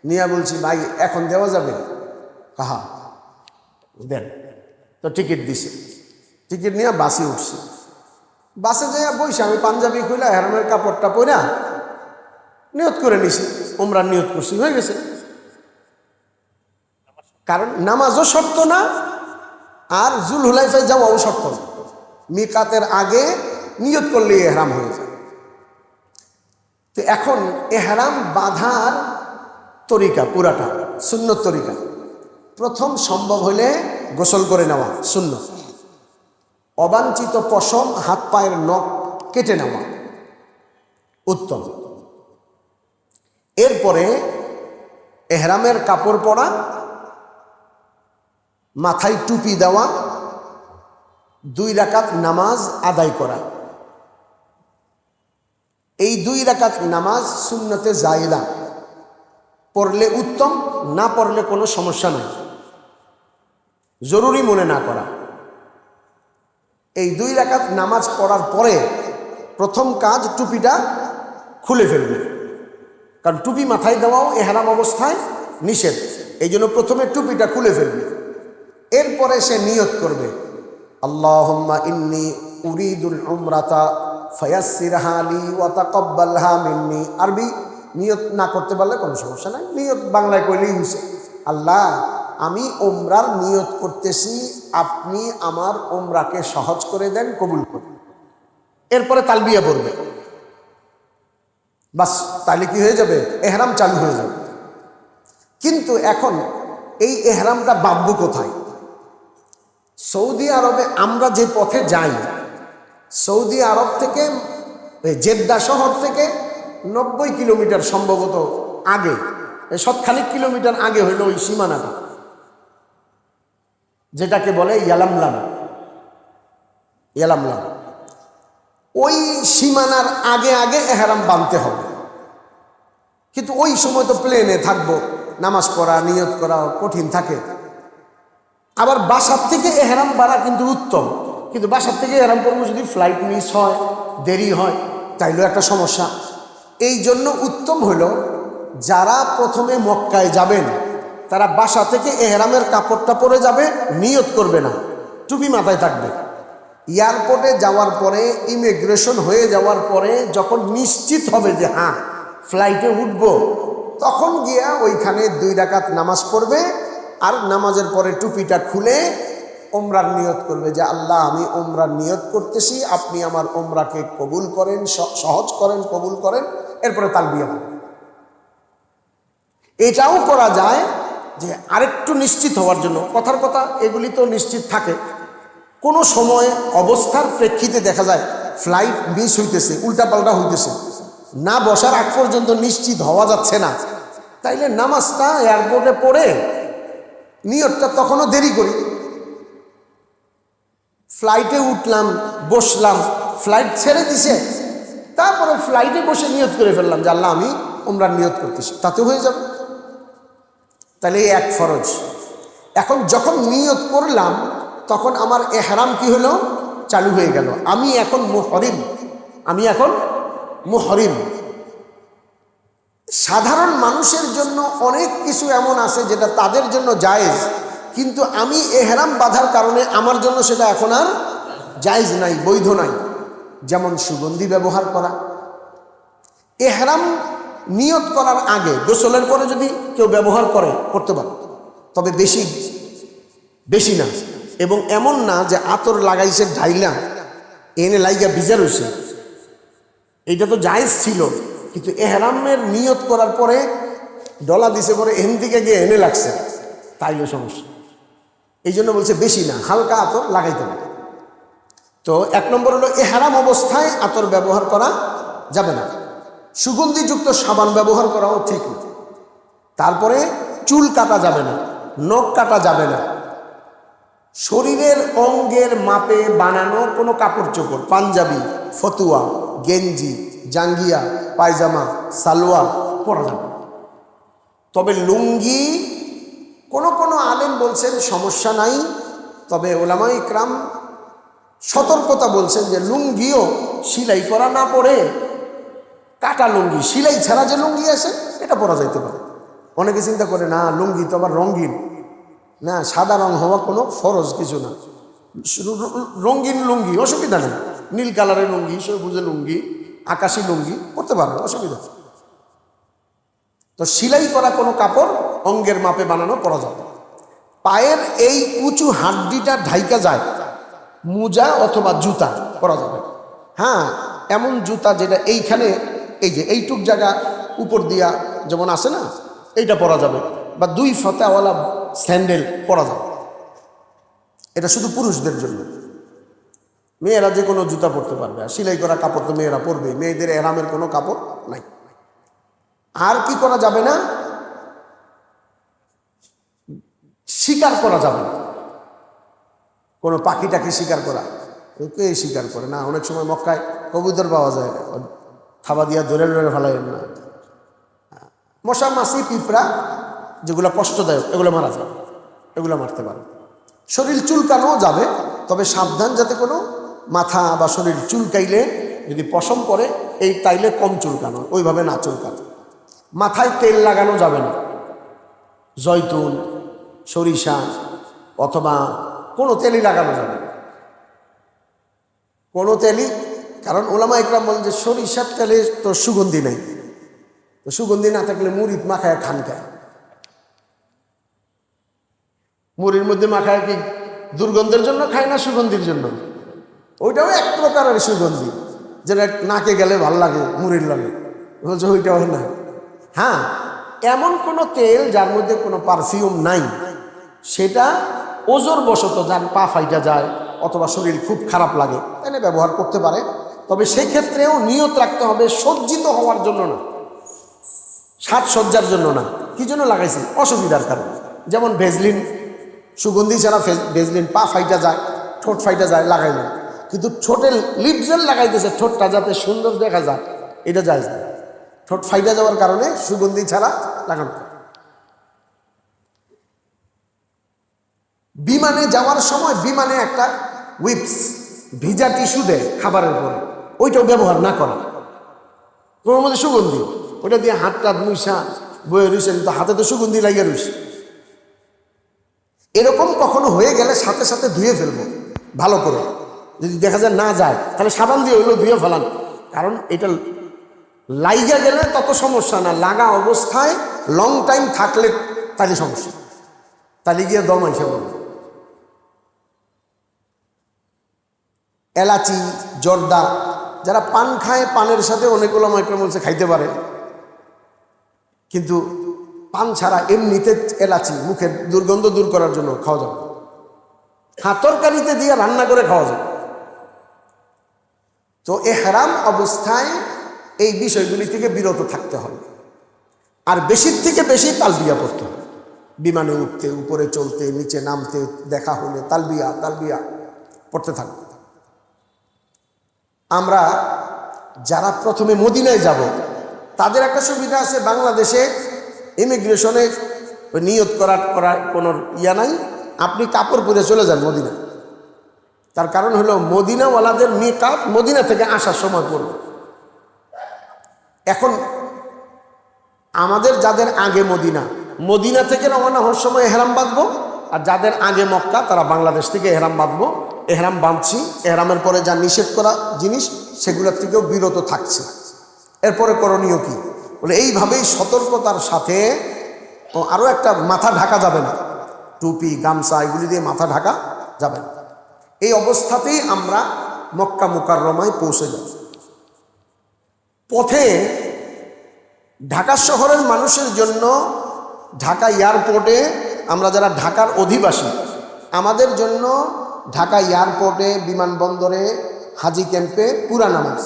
নিয়ে বলছি, ভাই এখন দেওয়া যাবে? কাহা দেন। তো টিকিট দিছে, টিকিট নিয়ে বাসে উঠছি। বাসে যাইয়া বইসে আমি পাঞ্জাবি খুলে এহরামের কাপড়টা পরা নিয়ত করে নিছি, উমরার নিয়ত করছি, হয়ে গেছে। কারণ নামাজও শর্ত না, আর জুলহুলাইফায় যাওয়াও শর্ত না। মিকাতের আগে নিয়ত করলেই এহরাম হয়ে যায়। তো এখন এহরাম বাঁধার তরিকা পুরাটা সুন্নত তরিকা। প্রথম সম্ভব হলে গোসল করে নেওয়া সুন্নত। অবাঞ্ছিত পশম হাত পায়ের নখ কেটে নেওয়া উত্তম। এরপরে এহরামের কাপড় পরা, মাথায় টুপি দেওয়া, 2 রাকাত নামাজ আদায় করা। এই 2 রাকাত নামাজ সুন্নতে জায়েদা, পড়লে উত্তম, না পড়লে কোনো সমস্যা নাই, জরুরি মনে না করা। এই 2 রাকাত নামাজ পড়ার পরে প্রথম কাজ টুপিটা খুলে ফেলবে, কারণ টুপি মাথায় দেওয়াও এহরাম অবস্থায় নিষেধ। এই জন্য প্রথমে টুপিটা খুলে ফেলবে। এরপরে সে নিয়ত করবে, আল্লাহুম্মা ইন্নী উরিদুল উমরাতা ফায়াসসিরহা লি ওয়া তাকাব্বালহা মিন্নি। আরবি নিয়ত না করতে পারলে কোনো সমস্যা নাই, নিয়ত বাংলায় কইলেই হইছে। আল্লাহ, আমি উমরার নিয়ত করতেছি, আপনি আমার উমরাকে সহজ করে দেন, কবুল করুন। এরপরে তালবিয়া পড়বে, বাস, তাহলে কি হয়ে যাবে? এহরাম চালু হয়ে যাবে। কিন্তু এখন এই এহরামটা বাঁধব কোথায়? সৌদি আরবে আমরা যে পথে যাই, সৌদি আরব থেকে জেদ্দা শহর থেকে 90 কিলোমিটার সম্ভবত আগে, শতখানিক কিলোমিটার আগে হইল ওই সীমানাটা, যেটাকে বলে ইয়ালামলাম। ইয়ালামলাম ওই সীমানার আগে আগে এহরাম বাঁধতে হবে। কিন্তু ওই সময় তো প্লেনে থাকবো, নামাজ পড়া নিয়ত করা কঠিন থাকে। আবার বাসার থেকে এহরাম বাড়া কিন্তু উত্তম, কিন্তু বাসার থেকে এহরাম পড়বো যদি ফ্লাইট মিস হয়, দেরি হয়, তাইলেও একটা সমস্যা। এই জন্য উত্তম হলো যারা প্রথমে মক্কায় যাবেন তারা বাসা থেকে এহরামের কাপড়টা পরে যাবে, নিয়ত করবে না, টুপি মাথায় থাকবে। এয়ারপোর্টে যাওয়ার পরে, ইমিগ্রেশন হয়ে যাওয়ার পরে যখন নিশ্চিত হবে যে হ্যাঁ ফ্লাইটে উঠবো, তখন গিয়া ওইখানে 2 রাকাত নামাজ পড়বে, আর নামাজের পরে টুপিটা খুলে উমরার নিয়ত করবে যে আল্লাহ, আমি উমরার নিয়ত করতেছি, আপনি আমার উমরাকে কবুল করেন, সহজ করেন, কবুল করেন। এরপরে তালবিয়া। এটাও করা যায় যে আরেকটু নিশ্চিত হওয়ার জন্য, কথার কথা এগুলি তো নিশ্চিত থাকে, কোনো সময় অবস্থার প্রেক্ষিতে দেখা যায় ফ্লাইট মিস হইতেছে, উল্টাপাল্টা হইতেছে, না বসার আগ পর্যন্ত নিশ্চিত হওয়া যাচ্ছে না, তাইলে নামাজটা এয়ারপোর্টে পড়ে নিয়তটা তখনও দেরি করি। ফ্লাইটে উঠলাম, বসলাম, ফ্লাইট ছেড়ে দিছে, তারপরে ফ্লাইটে বসে নিয়ত করে ফেললাম যে আল্লাহ, আমি উমরার নিয়ত করতেছি, তাতে হয়ে যাবে। তাহলে এই এক ফরজ। এখন যখন নিয়ত করলাম তখন আমার এহরাম কি হলো? চালু হয়ে গেল। আমি এখন মুহরিম, আমি এখন মুহরিম। সাধারণ মানুষের জন্য অনেক কিছু এমন আছে যেটা তাদের জন্য জায়েজ, কিন্তু আমি এহরাম বাঁধার কারণে আমার জন্য সেটা এখন আর জায়েজ নাই, বৈধ নাই। যেমন সুগন্ধি ব্যবহার করা। এহরাম নিয়ত করার আগে গোসলের পরে যদি কেউ ব্যবহার করে করতে পারে, তবে বেশি না। এবং এমন না যে আতর লাগাইছে ঢাইলা এনে লাইগা ভিজা রয়েছে, এইটা তো জায়েজ ছিল, কিন্তু এহরামের নিয়ত করার পরে ডলা দিছে, পরে এন থেকে গিয়ে এনে লাগছে, তাইলে সমস্যা। এই জন্য বলছে বেশি না, হালকা আতর লাগাইতে পারে। তো 1 নম্বর হলো এহরাম অবস্থায় আতর ব্যবহার করা যাবে না, সুগন্ধিযুক্ত সাবান ব্যবহার করাও ঠিক না। তারপরে চুল কাটা যাবে না, নখ কাটা যাবে না, শরীরের অঙ্গের মাপে বানানো কোনো কাপড় চোপড়, পাঞ্জাবি, ফতুয়া, গেঞ্জি, জাঙ্গিয়া, পায়জামা, সালোয়ার পরা যাবে। তবে লুঙ্গি কোনো আলেম বলছেন সমস্যা নাই, তবে ওলামা ইকরাম সতর্কতা বলছেন যে লুঙ্গিও সেলাই করা না পরে কাটা লুঙ্গি, সেলাই ছাড়া যে লুঙ্গি আছে এটা পরা যাইতে পারে। অনেকে চিন্তা করে না লুঙ্গি তো আবার রঙিন, না, সাদা রং হওয়া কোনো ফরজ কিছু না, রঙিন লুঙ্গি অসুবিধা নেই, নীল কালারের লুঙ্গি, সবুজে লুঙ্গি, আকাশি লুঙ্গি পরতে পারবেন, অসুবিধা নেই। তো সেলাই করা কোনো কাপড় অঙ্গের মাপে বানানো পরা যাবে। পায়ের এই উঁচু হাড্ডিটা ঢাইকা যায় মোজা অথবা জুতা পরা যাবে। হ্যাঁ, এমন জুতা যেটা এইখানে এই যে এইটুক জায়গা উপর দিয়া যেমন আছে না, এইটা পরা যাবে, বা 2 ফিতাওয়ালা স্যান্ডেল পরা যাবে। এটা শুধু পুরুষদের জন্য। মেয়েরা যে কোনো জুতা পরতে পারবে, আর সেলাই করা কাপড় তো মেয়েরা পরবে, মেয়েদের এহরামের কোনো কাপড় নাই। আর কি করা যাবে না, শিকার করা যাবে না, কোনো পাখি টাকি শিকার করা, কে শিকার করে না। অনেক সময় মক্কায় কবুতর পাওয়া যায়, থাবা দিয়া ধরে ধরে ফেলাইন না। মশা মাছি পিঁপড়া যেগুলো কষ্টদায়ক এগুলো মারা যাবে, এগুলো মারতে পারে। শরীর চুলকানো যাবে, তবে সাবধান যাতে কোনো মাথা বা শরীর চুলকাইলে যদি পশম পরে এই তাইলে কম চুলকানো, ওইভাবে না চুলকানো। মাথায় তেল লাগানো যাবে না, জয়তুন, সরিষা অথবা কোনো তেলই লাগানো যাবে না, কোনো তেলই। কারণ ওলামা ইকরাম বলেন যে সরিষার তেলে তো সুগন্ধি নেই, তো সুগন্ধি না থাকলে মুড়ি মাখায় খান খায়। মুড়ির মধ্যে মাখায় কি দুর্গন্ধের জন্য খায় না সুগন্ধির জন্য? ওইটাও এক প্রকারের সুগন্ধি, যেটা নাকে গেলে ভাল লাগে, মুড়ির লাগে, বলছে ওইটাও না। হ্যাঁ, এমন কোনো তেল যার মধ্যে কোনো পারফিউম নাই, সেটা ওজোর বশত যার পা ফাইটা যায় অথবা শরীর খুব খারাপ লাগে তাহলে ব্যবহার করতে পারে। তবে সেক্ষেত্রেও নিয়ত রাখতে হবে সজ্জিত হওয়ার জন্য না, সাজসজ্জার জন্য না। কি জন্য লাগাইছি? অসুবিধার কারণে। যেমন ভেজলিন, সুগন্ধি ছাড়া ভেজলিন পা ফাইটা যায়, ঠোঁট ফাইটা যায়, লাগাইলেন। কিন্তু ঠোঁটে লিপ জেল লাগাইতেছে ঠোঁটটা যাতে সুন্দর দেখা যায়, এটা যায় না। ঠোঁট ফাইটা যাওয়ার কারণে সুগন্ধি ছাড়া লাগানো। বিমানে যাওয়ার সময় বিমানে একটা উইপস, ভিজা টিস্যু দেয় খাবারের পরে, ওইটাও ব্যবহার না করা। তোমার মধ্যে সুগন্ধি, ওইটা দিয়ে হাতটা মুইসা বয়ে রয়েছেন, তো হাতে তো সুগন্ধি লাগিয়ে রয়েছে। এরকম কখনো হয়ে গেলে সাথে সাথে ধুয়ে ফেলবো ভালো করে। যদি দেখা যায় না যায় তাহলে সাবান দিয়ে হইলো ধুয়ে ফেলান। কারণ এটা লাইগা গেলে তত সমস্যা না, লাগা অবস্থায় লং টাইম থাকলে তাহলে সমস্যা, তাহলে গিয়ে দম আইসা বলবে। এলাচি, জর্দা, যারা পান খায় পানের সাথে অনেকগুলো মাইক্রোমলসে খাইতে পারে, কিন্তু পান ছাড়া এমনিতে এলাচি মুখের দুর্গন্ধ দূর করার জন্য খাওয়া যাবে। হ্যাঁ, তরকারিতে দিয়ে রান্না করে খাওয়া যাবে। তো এহরাম অবস্থায় এই বিষয়গুলি থেকে বিরত থাকতে হবে। আর বেশির থেকে বেশি তালবিয়া পড়তে হবে। বিমানে উঠতে, উপরে চলতে, নিচে নামতে দেখা হলে তালবিয়া তালবিয়া পড়তে থাকবে। আমরা যারা প্রথমে মদিনায় যাব তাদের একটা সুবিধা আছে, বাংলাদেশে ইমিগ্রেশনে নিয়ত করার কোনো ইয়া নাই, আপনি কাপড় পরে চলে যান মদিনা। তার কারণ হলো মদিনাওয়ালাদের নিকাব মদিনা থেকে আসার সময় পড়বে। এখন আমাদের যাদের আগে মদিনা থেকে রওনা হওয়ার সময় এহরাম বাঁধবো, আর যাদের আগে মক্কা তারা বাংলাদেশ থেকে এহরাম বাঁধবো। এহরাম বাঁধছি, এহরামের পরে যা নিষেধ করা জিনিস সেগুলোর থেকেও বিরত থাকছে। এরপরে করণীয় কি বলে, এইভাবেই সতর্কতার সাথে। ও আরও একটা, মাথা ঢাকা যাবে না, টুপি গামছা এগুলি দিয়ে মাথা ঢাকা যাবে না। এই অবস্থাতেই আমরা মক্কা মুকাররমায় পৌঁছে যাব। পথে ঢাকা শহরের মানুষের জন্য ঢাকা এয়ারপোর্টে, আমরা যারা ঢাকার অধিবাসী আমাদের জন্য ঢাকা এয়ারপোর্টে, বিমানবন্দরে, হাজি ক্যাম্পে পুরা নামাজ,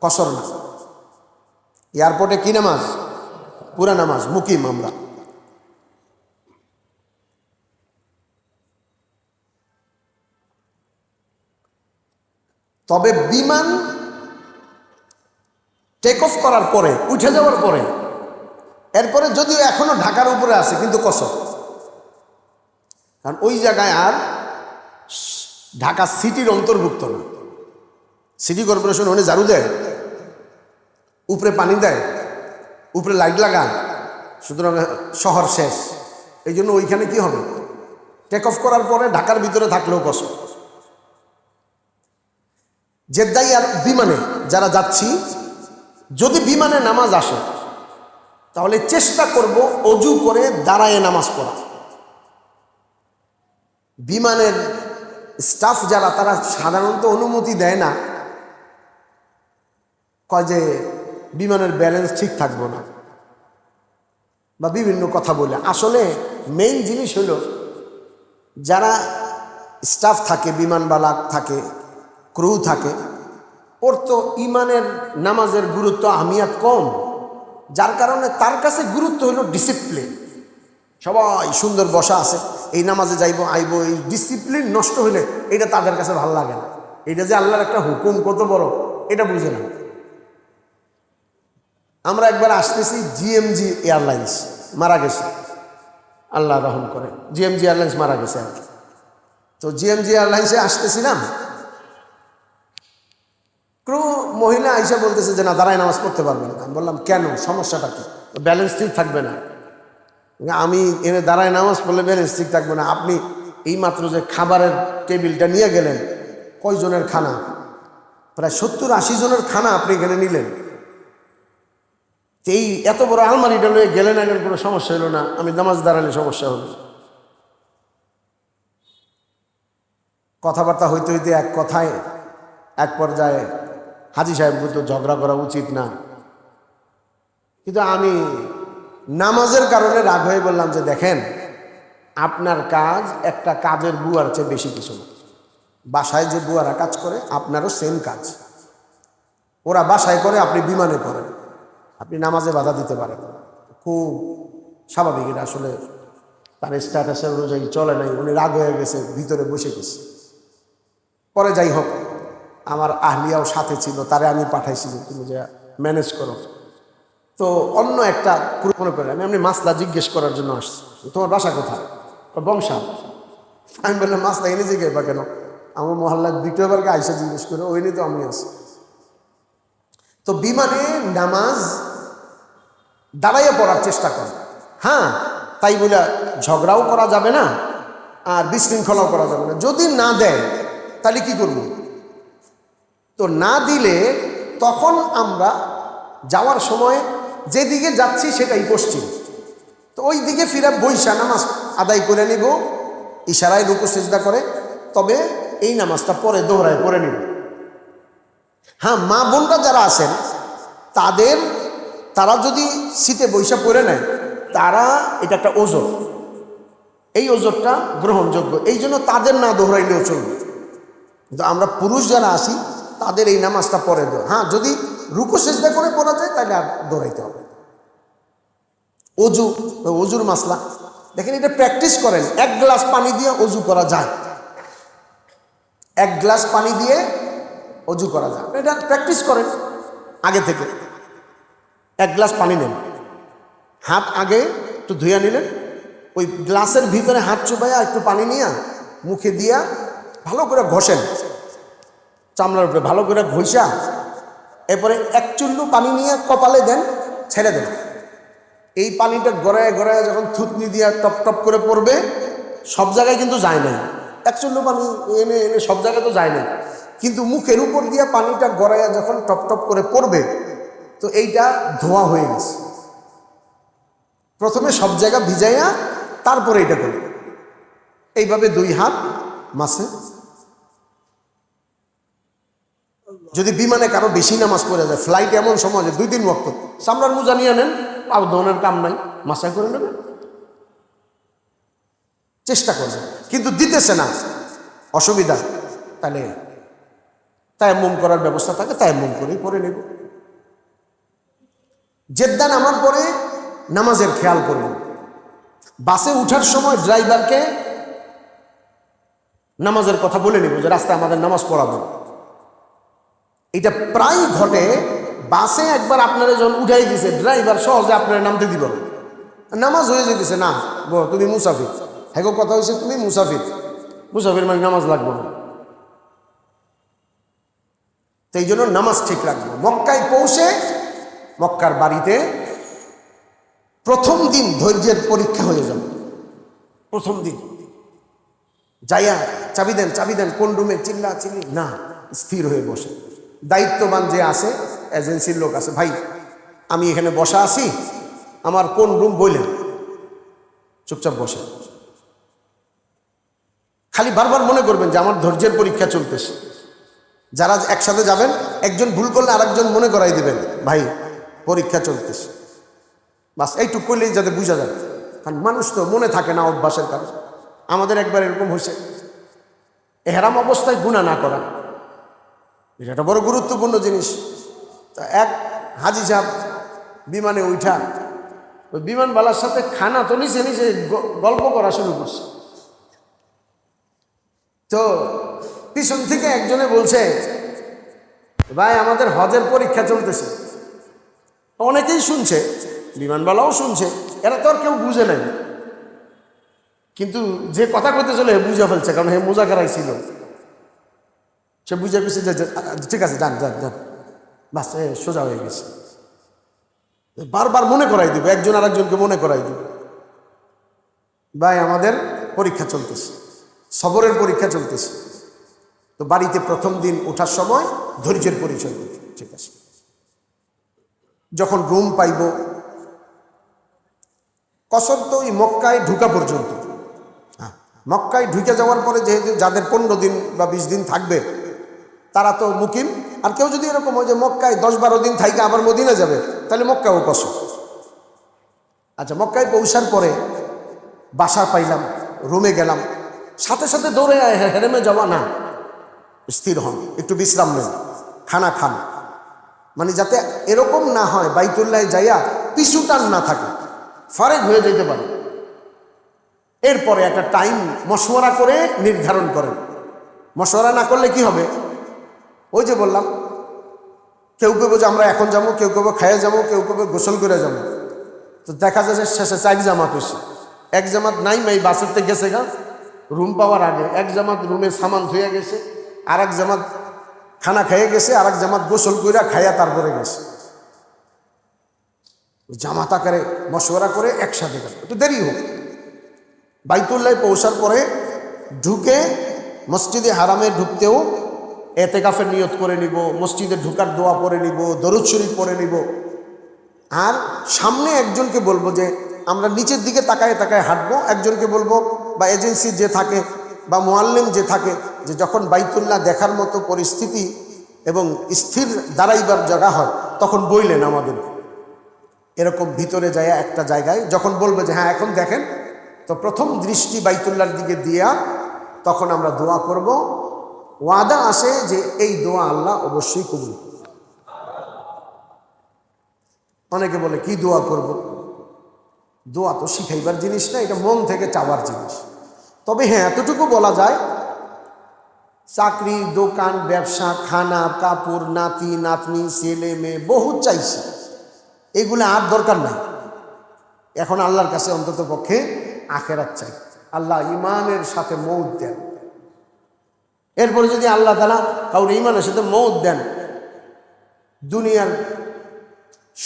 কসর না। এয়ারপোর্টে কি নামাজ? পুরা নামাজ, মুকিম আমরা। তবে বিমান টেক অফ করার পরে, উঠে যাওয়ার পরে, এরপরে যদিও এখনো ঢাকার উপরে আছে কিন্তু কসর, কারণ ওই জায়গায় আর ঢাকা সিটির অন্তর্ভুক্ত না। সিটি কর্পোরেশন ওখানে ঝাড়ু দেয়, উপরে পানি দেয়, উপরে লাইট লাগায়, সুতরাং শহর শেষ। এই জন্য ওইখানে কি হবে, টেক অফ করার পরে ঢাকার ভিতরে থাকলেও কসর। জেদ্দাই আর বিমানে যারা যাচ্ছি, যদি বিমানে নামাজ আসে তাহলে চেষ্টা করব অজু করে দাঁড়ায় নামাজ পড়া। বিমানের স্টাফ যারা, তারা সাধারণত অনুমতি দেয় না, কয় যে বিমানের ব্যালেন্স ঠিক থাকবো না বা বিভিন্ন কথা বলে। আসলে মেইন জিনিস হলো যারা স্টাফ থাকে, বিমানবালা থাকে, ক্রু থাকে, ওর তো ইমানের নামাজের গুরুত্ব আহমিয়াত কম, যার কারণে তার কাছে গুরুত্ব হলো ডিসিপ্লিন। সবাই সুন্দর বসা আছে, এই নামাজে যাইব আইব, এই ডিসিপ্লিন নষ্ট হলে এটা তাদের কাছে ভালো লাগে না। এটা যে আল্লাহর একটা হুকুম কত বড় এটা বুঝে না। আমরা একবার আসতেছি, জিএমজি এয়ারলাইন্স মারা গেছে, আল্লাহ রহম করে, জিএমজি এয়ারলাইন্স মারা গেছে আর কি। তো জিএমজি এয়ারলাইন্সে আসতেছিলাম, ক্রু মহিলা আইসা বলতেছে যে না, দাঁড়ায় নামাজ পড়তে পারবেন না। আমি বললাম কেন, সমস্যাটা কি? ব্যালেন্স ঠিক থাকবে না। আমি এনে দাঁড়ায় নামাজ পড়লে ব্যালেন্স ঠিক থাকবে না। আপনি এই মাত্র যে খাবারের টেবিলটা নিয়ে গেলেন, কয়জনের খানা? প্রায় 70-80 জনের খানা আপনি এখানে নিলেন। এই এত বড় আলমারিটা লয়ে গেলেন, এখন কোনো সমস্যা হলো না, আমি নামাজ দাঁড়ালে সমস্যা হলো। কথাবার্তা হইতে হইতে এক কথায় এক পর্যায়ে হাজী সাহেব বলতো ঝগড়া করা উচিত না, কিন্তু আমি নামাজের কারণে রাগ হয়ে বললাম যে দেখেন, আপনার কাজ একটা কাজের বুয়ার চেয়ে বেশি কিছু না। বাসায় যে বুয়ারা কাজ করে আপনারও সেম কাজ। ওরা বাসায় করে, আপনি বিমানে করেন, আপনি নামাজে বাধা দিতে পারেন। খুব স্বাভাবিক, এটা আসলে তার স্ট্যাটাসের অনুযায়ী চলে নাই। উনি রাগ হয়ে গেছে, ভিতরে বসে গেছে। পরে যাই হোক, আমার আহলিয়াও সাথে ছিল, তারে আমি পাঠাইছি তুমি যে ম্যানেজ করো। তো অন্য একটা মনে করে আমি মাসলা জিজ্ঞেস করার জন্য আসছি, তোমার বাসা কোথায়? বংশা। আমি বললাম মাসলা এনে জিজ্ঞেস বা কেন? আমার মহল্লার দ্বিতীয়বারকে আইসা জিজ্ঞেস করে, ওই নিয়ে তো আমি আছি। তো বিমানে নামাজ দাঁড়াইয়ে পড়ার চেষ্টা করে। হ্যাঁ, তাই বলে ঝগড়াও করা যাবে না আর বিশৃঙ্খলাও করা যাবে না। যদি না দেয় তাহলে কি করব? তো না দিলে তখন আমরা যাওয়ার সময় যেদিকে যাচ্ছি সেটাই পশ্চিম, তো ওই দিকে ফিরে বৈশা নামাজ আদায় করে নিব, ইশারায় রুকু সিজদা করে। তবে এই নামাজটা পরে দোহরায় পড়ে নিব। হ্যাঁ, মা বোনরা যারা আছেন তারা যদি শীতে বৈশা পড়ে নেয়, তারা এটা একটা ওজর, এই ওজরটা গ্রহণযোগ্য, এই জন্য তাদের না দোহরাইলেও চলবে। কিন্তু আমরা পুরুষ যারা আছি তাদের এই নামাজটা পরে দেয়। হ্যাঁ, যদি রুকু সিজদা করে পড়া যায় তাহলে আর দৌড়াইতে হবে। অজুর মাসলা দেখেন, এটা প্র্যাকটিস করেন। 1 গ্লাস পানি দিয়ে অজু করা যায়, 1 গ্লাস পানি দিয়ে অজু করা যায়। এটা প্র্যাকটিস করেন আগে থেকে। 1 গ্লাস পানি নেন, হাত আগে একটু ধুয়ে নিলেন, ওই গ্লাসের ভিতরে হাত চুবাইয়া একটু পানি নিয়ে মুখে দিয়া ভালো করে ঘষেন, চামড়ার উপরে ভালো করে ঘষা, এরপরে 1 চুল্লু পানি নিয়ে কপালে দেন, ছেড়ে দেন। এই পানিটা গড়ায় গড়ায় যখন থুতনি দিয়া টপ টপ করে পড়বে, সব জায়গায় কিন্তু যায় নাই, 1 চুল্লু পানি এনে এনে সব জায়গায় তো যায় নাই, কিন্তু মুখের উপর দিয়া পানিটা গড়াইয়া যখন টপ টপ করে পড়বে, তো এইটা ধোয়া হয়ে গেছে। প্রথমে সব জায়গা ভিজাইয়া তারপরে এটা করবে। এইভাবে 2 হাত মাসে। যদি বিমানে কারো বেশি নামাজ পড়ে যায়, ফ্লাইট এমন সময় যে 2-3 ওয়াক্ত, চামড়ার মোজা নিয়ে নেন, আর ধরনের কাম নাই, মাসায় করে নেবেন, চেষ্টা করবেন। কিন্তু দিতেছে না, অসুবিধা, তাহলে তায়াম্মুম করার ব্যবস্থা থাকে, তায়াম্মুম করেই পরে নেব। জেদ্দা নামার পরে নামাজের খেয়াল করবেন। বাসে উঠার সময় ড্রাইভারকে নামাজের কথা বলে নেব যে রাস্তায় আমাদের নামাজ পড়াবেন। এটা প্রায় ঘটে। বাসে একবার আপনারা যখন উঠাই দিছে, ড্রাইভার সহজে আপনারা নামতে দিব, নামাজ হয়ে যেতেছে, না তুমি মুসাফির। হ্যাঁ, কথা হয়েছে তুমি মুসাফির, মুসাফির মানে নামাজ লাগবে না। তো এই জন্য নামাজ ঠিক রাখবো। মক্কায় পৌঁছে মক্কার বাড়িতে প্রথম দিন ধৈর্যের পরীক্ষা হয়ে যাবে। প্রথম দিন যাইয়া চাবি দেন, চাবি দেন, কোন রুমে, চিল্লা চিল্লি না, স্থির হয়ে বসে। দায়িত্ববান যে আছে, এজেন্সির লোক আছে, ভাই আমি এখানে বসা আছি, আমার কোন রুম বললেন, চুপচাপ বসে। খালি বারবার মনে করবেন যে আমার ধৈর্যের পরীক্ষা চলতেছে। যারা একসাথে যাবেন, একজন ভুল করলে আরেকজন মনে করাই দিবেন, ভাই পরীক্ষা চলতেছে। বাস এইটুকু করলেই যাতে বোঝা যায়, কারণ মানুষ তো মনে থাকে না অভ্যাসের কারণে। আমাদের একবার এরকম হয়েছে, এহরাম অবস্থায় গুনাহ না করা, এটা একটা বড় গুরুত্বপূর্ণ জিনিস। তা এক হাজি সাহেব বিমানে উঠা, ওই বিমানবালার সাথে খানা তো নিচে নিচে গল্প করা শুরু করছে। তো পিছন থেকে একজনে বলছে, ভাই আমাদের হজের পরীক্ষা চলতেছে। অনেকেই শুনছে, বিমানবালাও শুনছে, এরা তো আর কেউ বুঝে নাই, কিন্তু যে কথা কইতে চলে বুঝে ফেলছে, কারণ হে মুজাকারাই ছিল। সে বুঝে গেছে যে ঠিক আছে, যান যান যান, বাস সোজা হয়ে গেছে। বারবার মনে করাই দিব, একজন আর একজনকে মনে করাই দিব, ভাই আমাদের পরীক্ষা চলতেছে, সবরের পরীক্ষা চলতেছে। তো বাড়িতে প্রথম দিন ওঠার সময় ধৈর্যের পরিচয় দিতে, ঠিক আছে। যখন রুম পাইব, কসর তো ওই মক্কায় ঢুকা পর্যন্ত। মক্কায় ঢুকে যাওয়ার পরে যেহেতু যাদের 15 দিন বা 20 দিন থাকবে তারা তো মুকিম। আর কেউ যদি এরকম হয় যে মক্কায় 10-12 দিন থাইকে আবার মদিনা যাবে, তাহলে মক্কাও কসর। আচ্ছা, মক্কায় পৌঁছার পরে বাসা পাইলাম, রুমে গেলাম, সাথে সাথে দৌড়ে হেরেমে যাওয়া না, স্থির হন, একটু বিশ্রাম নেন, খানা খান, মানে যাতে এরকম না হয় বাইতুল্লাহ যাইয়া পিছু টান না থাকে, ফারেক হয়ে যেতে পারে। এরপরে একটা টাইম মশওয়ারা করে নির্ধারণ করেন। মশওয়ারা না করলে কি হবে, ওই যে বললাম, কেউ কেউ যে আমরা এখন যাবো, কেউ কেউ খাইয়ে যাবো, কেউ কেউ গোসল করে যাবো। তো দেখা যাচ্ছে শেষে 4 জামাত হয়েছে। এক জামাত নাই মাই বাসের থেকে গেছে গা রুম পাওয়ার আগে, এক জামাত রুমে সামান ধুয়ে গেছে, আর এক জামাত খানা খাইয়ে গেছে, আর এক জামাত গোসল করে খাইয়া তারপরে গেছে। জামাত আকারে মশওয়ারা করে একসাথে গেল, একটু দেরি হোক। বাইতুল্লাহ পৌঁছার পরে ঢুকে মসজিদে হারামে ঢুকতেও এতেকাফের নিয়ত করে নিব, মসজিদে ঢুকার দোয়া পড়ে নিব, দরুদ শরীফ পড়ে নিব। আর সামনে একজনকে বলবো যে আমরা নিচের দিকে তাকায় তাকায় হাঁটবো, একজনকে বলবো বা এজেন্সি যে থাকে বা মুআল্লিম যে থাকে যে যখন বাইতুল্লাহ দেখার মতো পরিস্থিতি এবং স্থির দাঁড়াইবার জায়গা হয় তখন বইলেন আমাদের। এরকম ভিতরে যায় একটা জায়গায় যখন বলবে যে হ্যাঁ এখন দেখেন, তো প্রথম দৃষ্টি বাইতুল্লাহর দিকে দিয়া তখন আমরা দোয়া করব। ওয়াদা আসে যে এই দোয়া আল্লাহ অবশ্যই কবুল। অনেকে বলে কি দোয়া করব, দোয়া তো শিখাইবার জিনিস না, এটা মন থেকে চাওয়ার জিনিস। তবে হ্যাঁ এতটুকু বলা যায়, চাকরি, দোকান, ব্যবসা, খানা, কাপড়, নাতি নাতনি, ছেলে মেয়ে বহুত চাইছি, এগুলো আর দরকার নাই। এখন আল্লাহর কাছে অন্তত পক্ষে আখেরাত চাই, আল্লাহ ইমানের সাথে মৌত দেন। এরপরে যদি আল্লাহ তাআলা কাউর ইমানের সাথে মৌত দেন, দুনিয়ার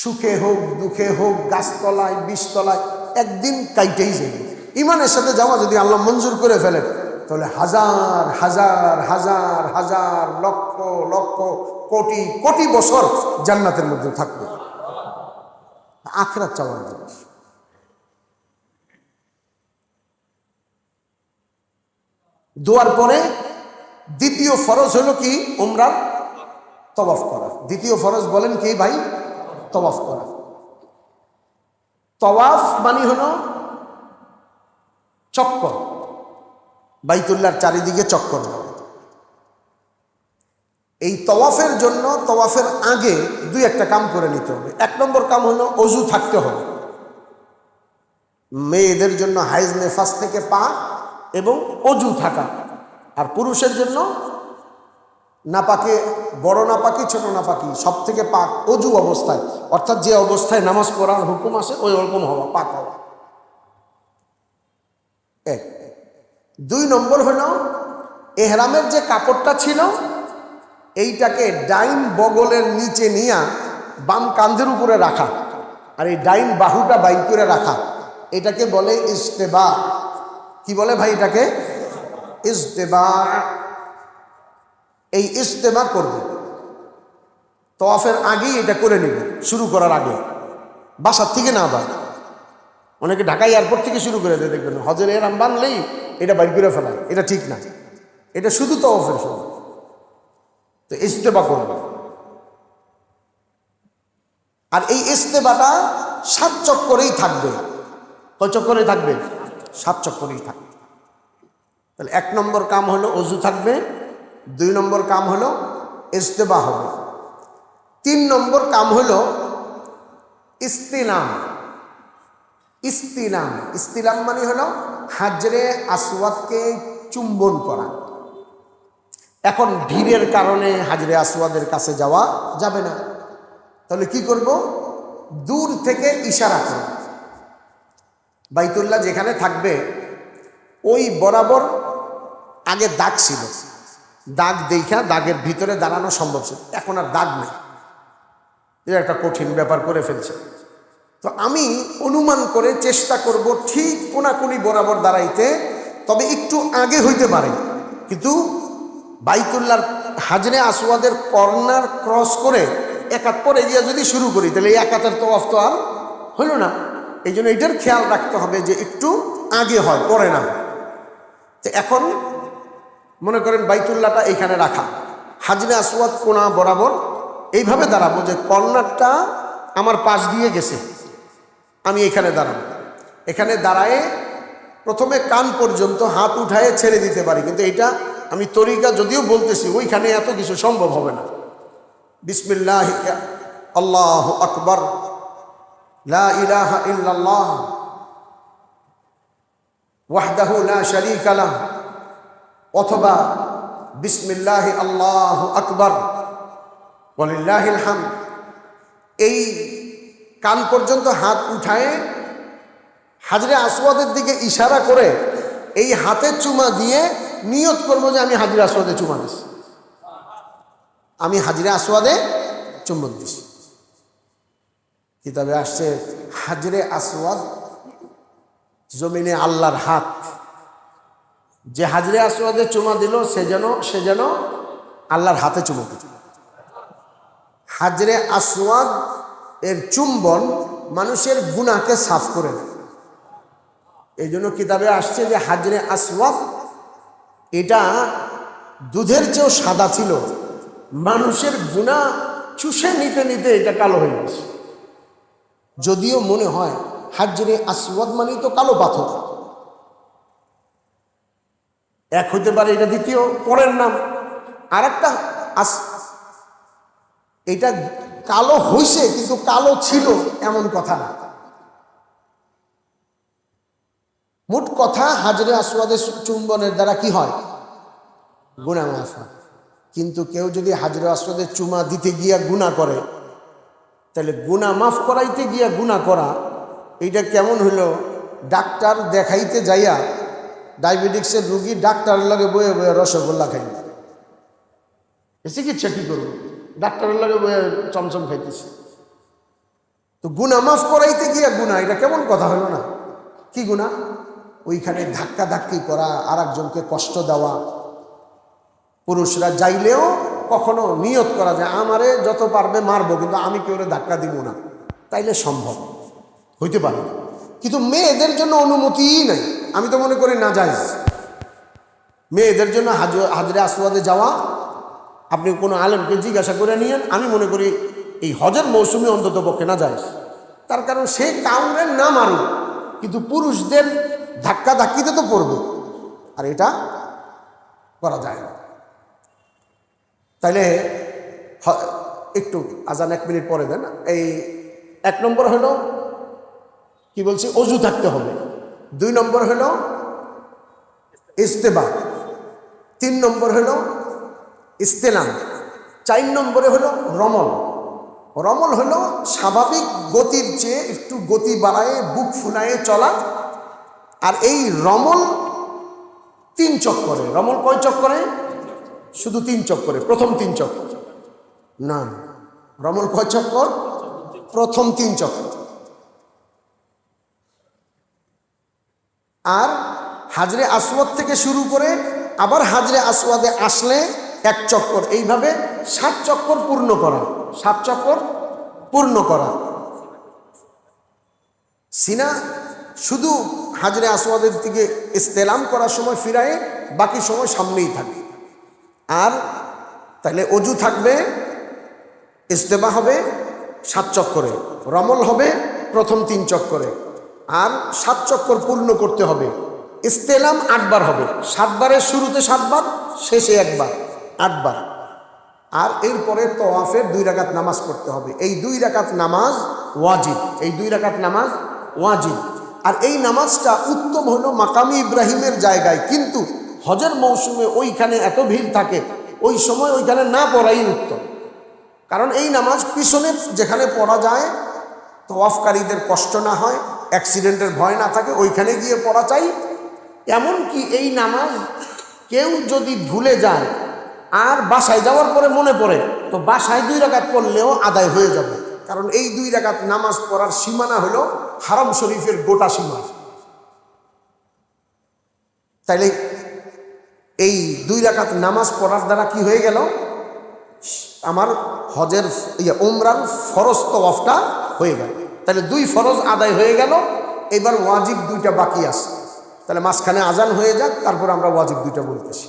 সুখে হোক দুঃখে হোক, গাছতলায় বিষতলায়, একদিন কাইটেই যাবে। ইমানের সাথে যাওয়া যদি আল্লাহ মঞ্জুর করে ফেলেন, তাহলে হাজার হাজার হাজার হাজার লক্ষ লক্ষ কোটি কোটি বছর জান্নাতের মধ্যে থাকবে। আখিরাত চাওয়ার জিনিস। দোয়ার পরে দ্বিতীয় ফরজ হলো কি, উমরার তওয়াফ করা। দ্বিতীয় ফরজ বলেন কি ভাই? তওয়াফ করা। তওয়াফ মানে হলো চক্কর, বাইতুল্লাহর চারিদিকে চক্কর দেওয়া। এই তওয়াফের জন্য তওয়াফের আগে 2-1টা কাম করে নিতে হবে। 1 নম্বর কাম হলো অজু থাকতে হবে। মেয়েদের জন্য হাইজ নেফাস থেকে পাক এবং অজু থাকা, আর পুরুষের জন্য নাপাকে, বড় নাপাকি ছোট নাপাকি সব থেকে পাক অজু অবস্থায়, অর্থাৎ যে অবস্থায় নামাজ পড়ার হুকুম আছে ওই রকম হওয়া, পাক হওয়া। 1। 2 নম্বর হলো এহরামের যে কাপড়টা ছিল এইটাকে ডাইন বগলের নিচে নিয়ে বাম কাঁধের উপরে রাখা, আর এই ডাইন বাহুটা বাইর করে রাখা, এটাকে বলে ইস্তেবা। কি বলে ভাই এটাকে? ইস্তেবা। এই ইস্তেমা করবে, তওয়াফের আগেই এটা করে নেবে, শুরু করার আগে, বাসার থেকে না আবার। অনেকে ঢাকা এয়ারপোর্ট থেকে শুরু করে দেয়, দেখবেন হজের এহরাম বানলেই এটা বাইর করে ফেলায়, এটা ঠিক না। এটা শুধু তওয়াফের সময় তো ইস্তেমা করবে। আর এই ইস্তেমাটা 7 চক্করেই থাকবে। কয় চক্করে থাকবে? 7 চক্করেই থাকবে। তাহলে 1 নম্বর কাম হলো অজু থাকবে, 2 নম্বর কাম হলো ইস্তেমা হবে, 3 নম্বর কাম হলো ইস্তিলাম। ইস্তিলাম, ইস্তিলাম মানে হলো হাজরে আসওয়াদকে চুম্বন করা। এখন ভিড়ের কারণে হাজরে আসওয়াদের কাছে যাওয়া যাবে না, তাহলে কি করব? দূর থেকে ইশারা করব। বাইতুল্লাহ যেখানে থাকবে ওই বরাবর আগে দাগ ছিল, দাগ দেখা দাগের ভিতরে দাঁড়ানো সম্ভব ছিল, এখন আর দাগ নেই। এটা একটা কঠিন ব্যাপার করে ফেলছে। তো আমি অনুমান করে চেষ্টা করব ঠিক কোনাকুনি বরাবর দাঁড়াইতে, তবে একটু আগে হইতে পারে, কিন্তু বাইতুল্লাহর হাজরে আসওয়াদের কর্নার ক্রস করে একাত পরে গিয়ে যদি শুরু করি, তাহলে এই একাতের তওয়াফ তো আর হইল না। এই জন্য এটার খেয়াল রাখতে হবে যে একটু আগে হয়, পরে না। তো এখন মনে করেন বাইতুল্লাহটা এইখানে রাখা, হাজরে আসওয়াদ কোনা বরাবর এইভাবে দাঁড়াবো যে কর্নারটা আমার পাশ দিয়ে গেছে, আমি এখানে দাঁড়াবো। এখানে দাঁড়ায়ে প্রথমে কান পর্যন্ত হাত উঠায়ে ছেড়ে দিতে পারি, কিন্তু এটা আমি তরিকা যদিও বলতেছি, ওইখানে এত কিছু সম্ভব হবে না। বিসমিল্লাহ আল্লাহু আকবার, লা ইলাহা ইল্লাল্লাহ ওয়াহদাহু লা শারীকা লাহ, অথবা বিসমিল্লাহ আল্লাহু আকবার ওয়ালিল্লাহিল হামদ। এই কান পর্যন্ত হাত উঠায়ে হাজরে আসওয়াদের দিকে ইশারা করে এই হাতে চুমা দিয়ে নিয়ত করবো যে আমি হাজরে আসওয়াদে চুমা দিছি, আমি হাজরে আসওয়াদে চুম্বন দিছি। কিতাবে আসছে হাজরে আসওয়াদ জমিনে আল্লাহর হাত, যে হাজরে আসওয়াদে চুমা দিল সে যেন আল্লাহর হাতে চুমা দিল। হাজরে আসওয়াদ এর চুম্বন মানুষের গুনাহকে সাফ করে দেয়। এই জন্য কিতাবে আসছে যে হাজরে আসওয়াদ এটা দুধের চেয়েও সাদা ছিল, মানুষের গুনাহ চুষে নিতে নিতে এটা কালো হয়ে গেছে। যদিও মনে হয় হাজরে আসওয়াদ মানেই তো কালো পাথর, এক হইতে পারে এটা দ্বিতীয় পরের নাম, আর একটা এটা কালো হইছে কিন্তু কালো ছিল এমন কথা না। মোট কথা হাজরে আসওয়াদের চুম্বনের দ্বারা কি হয়? গুনাহ মাফ হয়। কিন্তু কেউ যদি হাজরে আসওয়াদের চুমা দিতে গিয়া গুনাহ করে, তাহলে গুনাহ মাফ করাইতে গিয়া গুনাহ করা, এইটা কেমন হইল? ডাক্তার দেখাইতে যাইয়া ডায়াবেটিক্সের রুগী ডাক্তারের লগে বয়ে বয়ে রসগোল্লা খাইল, চিকিৎসা কি করবো? ডাক্তারের লগে বয়ে চমচম খাইতেছে। তো গুনাহ মাফ করাইতে গিয়া গুনাহ, এটা কেমন কথা হলো না? কি গুনাহ? ওইখানে ধাক্কা ধাক্কি করা, আর একজনকে কষ্ট দেওয়া। পুরুষরা যাইলেও কখনো নিয়ত করা যায় আমারে যত পারবে মারবো, কিন্তু আমি কেউ ধাক্কা দিব না, তাইলে সম্ভব হইতে পারে। কিন্তু মেয়েদের জন্য অনুমতিই নাই। আমি তো মনে করি না জায়েজ মেয়েদের জন্য হাজরে আসওয়াদে যাওয়া। আপনি কোনো আলেমকে জিজ্ঞাসা করে নিয়েন, আমি মনে করি এই হজের মৌসুমে অন্তত পক্ষে না জায়েজ। তার কারণ সে কাউরে না মারুক, কিন্তু পুরুষদের ধাক্কা ধাক্কিতে তো পড়বে, আর এটা করা যায় না। তাইলে একটু আজান 1 মিনিট পরে দেন। এই 1 নম্বর হলো কি বলছি, অজু থাকতে হবে। 2 নম্বর হলো ইস্তেবা, 3 নম্বর হলো ইস্তেলাম, 4 নম্বরে হলো রমল। রমল হলো স্বাভাবিক গতির চেয়ে একটু গতি বাড়ায় বুক ফুলায়ে চলা। আর এই রমল 3 চক্করে। রমল কয় চক্করে? শুধু 3 চক্করে, প্রথম 3 চক্কর না। রমল কয় চক্কর? প্রথম 3 চক্কর। আর হাজরে আসওয়াদ থেকে শুরু করে আবার হাজরে আসওয়াদে আসলে এক চক্কর, এইভাবে 7 চক্কর পূর্ণ করা, 7 চক্কর পূর্ণ করা। সিনা শুধু হাজরে আসওয়াদের দিকে ইস্তেলাম করার সময় ফিরায়ে, বাকি সময় সামনেই থাকে। আর তাহলে অজু থাকবে, ইস্তেমা হবে 7 চক্করে, রমল হবে প্রথম 3 চক্করে, আর 7 চক্কর পূর্ণ করতে হবে। ইস্তেলাম 8 বার হবে, 7 বারের শুরুতে 7 বার, শেষে 1 বার, 8 বার। আর এরপরে তওয়াফের 2 রাকাত নামাজ পড়তে হবে। এই 2 রাকাত নামাজ ওয়াজিব, এই 2 রাকাত নামাজ ওয়াজিব। আর এই নামাজটা উত্তম হলো মাকামি ইব্রাহিমের জায়গায়, কিন্তু হজের মৌসুমে ওইখানে এত ভিড় থাকে, ওই সময় ওইখানে না পড়াই উত্তম। কারণ এই নামাজ পিছনে যেখানে পড়া যায়, তওয়াফকারীদের কষ্ট না হয়, অ্যাক্সিডেন্টের ভয় না থাকে, ওইখানে গিয়ে পড়া চাই। এমনকি এই নামাজ কেউ যদি ভুলে যায় আর বাসায় যাওয়ার পরে মনে পড়ে, তো বাসায় 2 রাকাত পড়লেও আদায় হয়ে যাবে। কারণ এই 2 রাকাত নামাজ পড়ার সীমানা হলো হারাম শরীফের গোটা সীমা। তাইলে এই 2 রাকাত নামাজ পড়ার দ্বারা কি হয়ে গেল, আমার হজের উমরার ফরজ তওয়াফটা হয়ে গেল। তাহলে 2 ফরজ আদায় হয়ে গেল, এবার ওয়াজিব 2টা বাকি আছে। তাহলে মাঝখানে আজান হয়ে যাক, তারপর আমরা ওয়াজিব 2টা বলতেছি।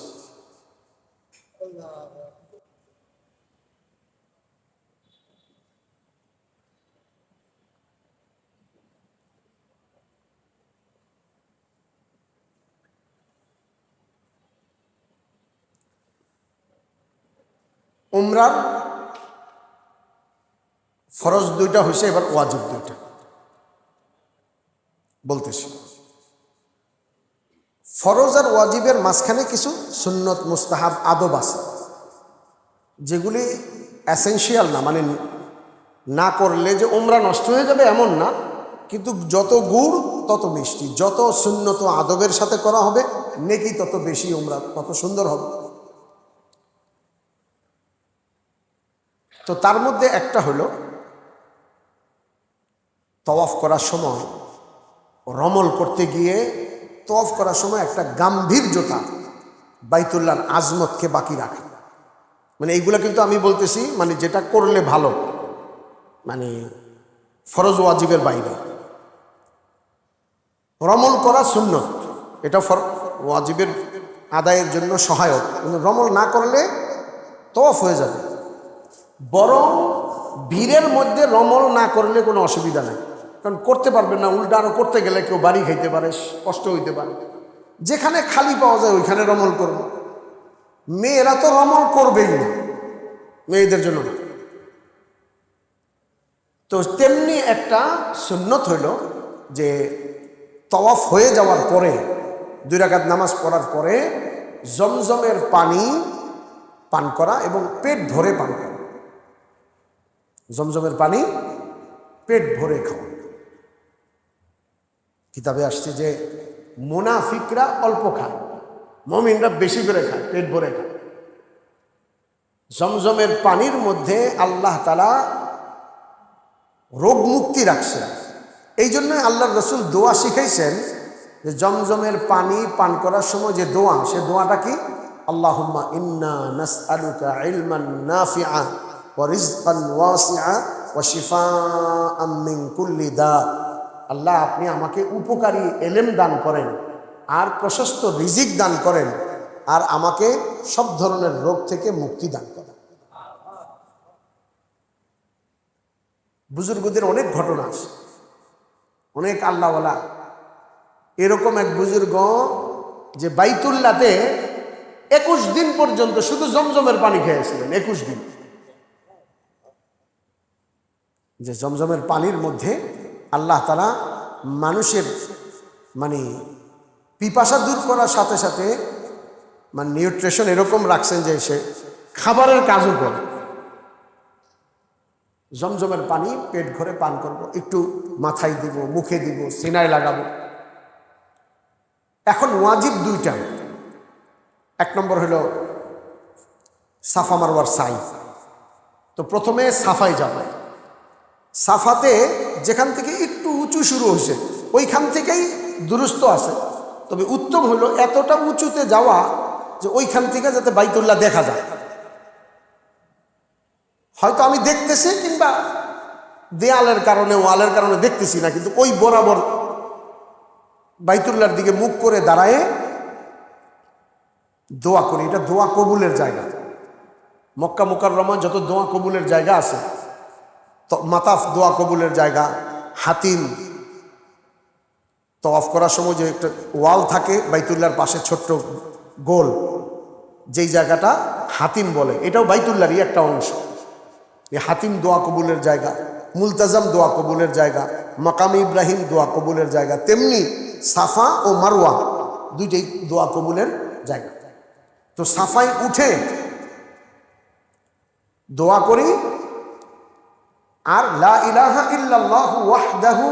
উমরার ফরজ 2টা হয়েছে, এবার ওয়াজিব 2টা বলতেছি। ফরজ আর ওয়াজিবের মাঝখানে কিছু সুন্নত মুস্তাহাব আদব আছে, যেগুলি এসেনশিয়াল না, মানে না করলে যে উমরা নষ্ট হয়ে যাবে এমন না, কিন্তু যত গুড় তত মিষ্টি, যত সুন্নত আদবের সাথে করা হবে নেকি তত বেশি, উমরা তত সুন্দর হবে। তো তার মধ্যে একটা হলো, তওয়াফ করার সময়, রমল করতে গিয়ে তওয়াফ করার সময় একটা গাম্ভীর্যতা, বাইতুল্লাহর আজমতকে বাকি রাখা। মানে এইগুলা কিন্তু আমি বলতেছি, মানে যেটা করলে ভালো, মানে ফরজ ওয়াজিবের বাইরে। রমল করা সুন্নত, এটা ওয়াজিবের আদায়ের জন্য সহায়ক, কিন্তু রমল না করলে তওয়াফ হয়ে যাবে। বরং ভিড়ের মধ্যে রমল না করলে কোনো অসুবিধা নেই, কারণ করতে পারবেন না, উল্টা আরও করতে গেলে কেউ বাড়ি খাইতে পারে, কষ্ট হইতে পারে। যেখানে খালি পাওয়া যায় ওইখানে রমল করব। মেয়েরা তো রমল করবেই না, মেয়েদের জন্য না। তো তেমনি একটা সুন্নত হইল যে তওয়াফ হয়ে যাওয়ার পরে 2 রাকাত নামাজ পড়ার পরে জমজমের পানি পান করা এবং পেট ভরে পান করা। জমজমের পানি পেট ভরে খাওয়া। কিতাবে আসছে যে মুনাফিকরা অল্প খায়, মুমিনরা বেশি করে খায়, পেট ভরে খায়। জমজমের পানির মধ্যে আল্লাহ তাআলা রোগ মুক্তি রাখছেন। এই জন্য আল্লাহর রাসূল দোয়া শিখাইছেন যে জমজমের পানি পান করার সময় যে দোয়া, সে দোয়াটা কি? আল্লাহুম্মা ইন্না নাসআলুকা ইলমান নাফিআ ওয়া রিজকান ওয়াসিআ ওয়া শিফাআম মিন কুল্লি দা। আল্লাহ, আপনি আমাকে উপকারী এলেম দান করেন, আর প্রশস্ত রিজিক দান করেন, আর আমাকে সব ধরনের রোগ থেকে মুক্তি দান করেন। বুজুর্গদের অনেক ঘটনা আছে, অনেক আল্লাহওয়ালা। এরকম এক বুজুর্গ যে বাইতুল্লাহতে 21 দিন পর্যন্ত শুধু জমজমের পানি খেয়েছিলেন। 21 দিন। যে জমজমের পানির মধ্যে আল্লাহ তাআলা মানুষের মানে পিপাসা দূর করার সাথে সাথে মানে নিউট্রিশন এরকম রাখছেন যে সে খাবারের কাজও করে। জমজমের পানি পেট ভরে পান করব, একটু মাথায় দিব, মুখে দিব, সিনায় লাগাবো। এখন ওয়াজিব 2টা। 1 নম্বর হলো সাফা মারওয়ার সাই। তো প্রথমে সাফায় যাবে। সাফাতে যেখান থেকে একটু উঁচু শুরু হয়েছে ওইখান থেকেই দুরুস্ত আছে, তবে উত্তম হলো এতটা উঁচুতে যাওয়া যে ওইখান থেকে যাতে বাইতুল্লাহ দেখা যায়। হয়তো আমি দেখতেছি কিংবা দেয়ালের কারণে ওয়ালের কারণে দেখতেছি না, কিন্তু ওই বরাবর বাইতুল্লাহর দিকে মুখ করে দাঁড়ায় দোয়া করি। এটা দোয়া কবুলের জায়গা। মক্কা মুকাররমা যত দোয়া কবুলের জায়গা আছে, মাতাফ দোয়া কবুলের জায়গা, হাতিম তওয়াফ করার সময় যে একটা ওয়াল থাকে বাইতুল্লাহর পাশে ছোট্ট গোল, যেই জায়গাটা হাতিম বলে, এটাও বাইতুল্লাহরই একটা অংশ। এই হাতিম দোয়া কবুলের জায়গা, মুলতাজাম দোয়া কবুলের জায়গা, মাকাম ইব্রাহিম দোয়া কবুলের জায়গা। তেমনি সাফা ও মারওয়া দুইটাই দোয়া কবুলের জায়গা। তো সাফায় উঠে দোয়া করি আর লা ইলাহা ইল্লাল্লাহু ওয়াহদাহু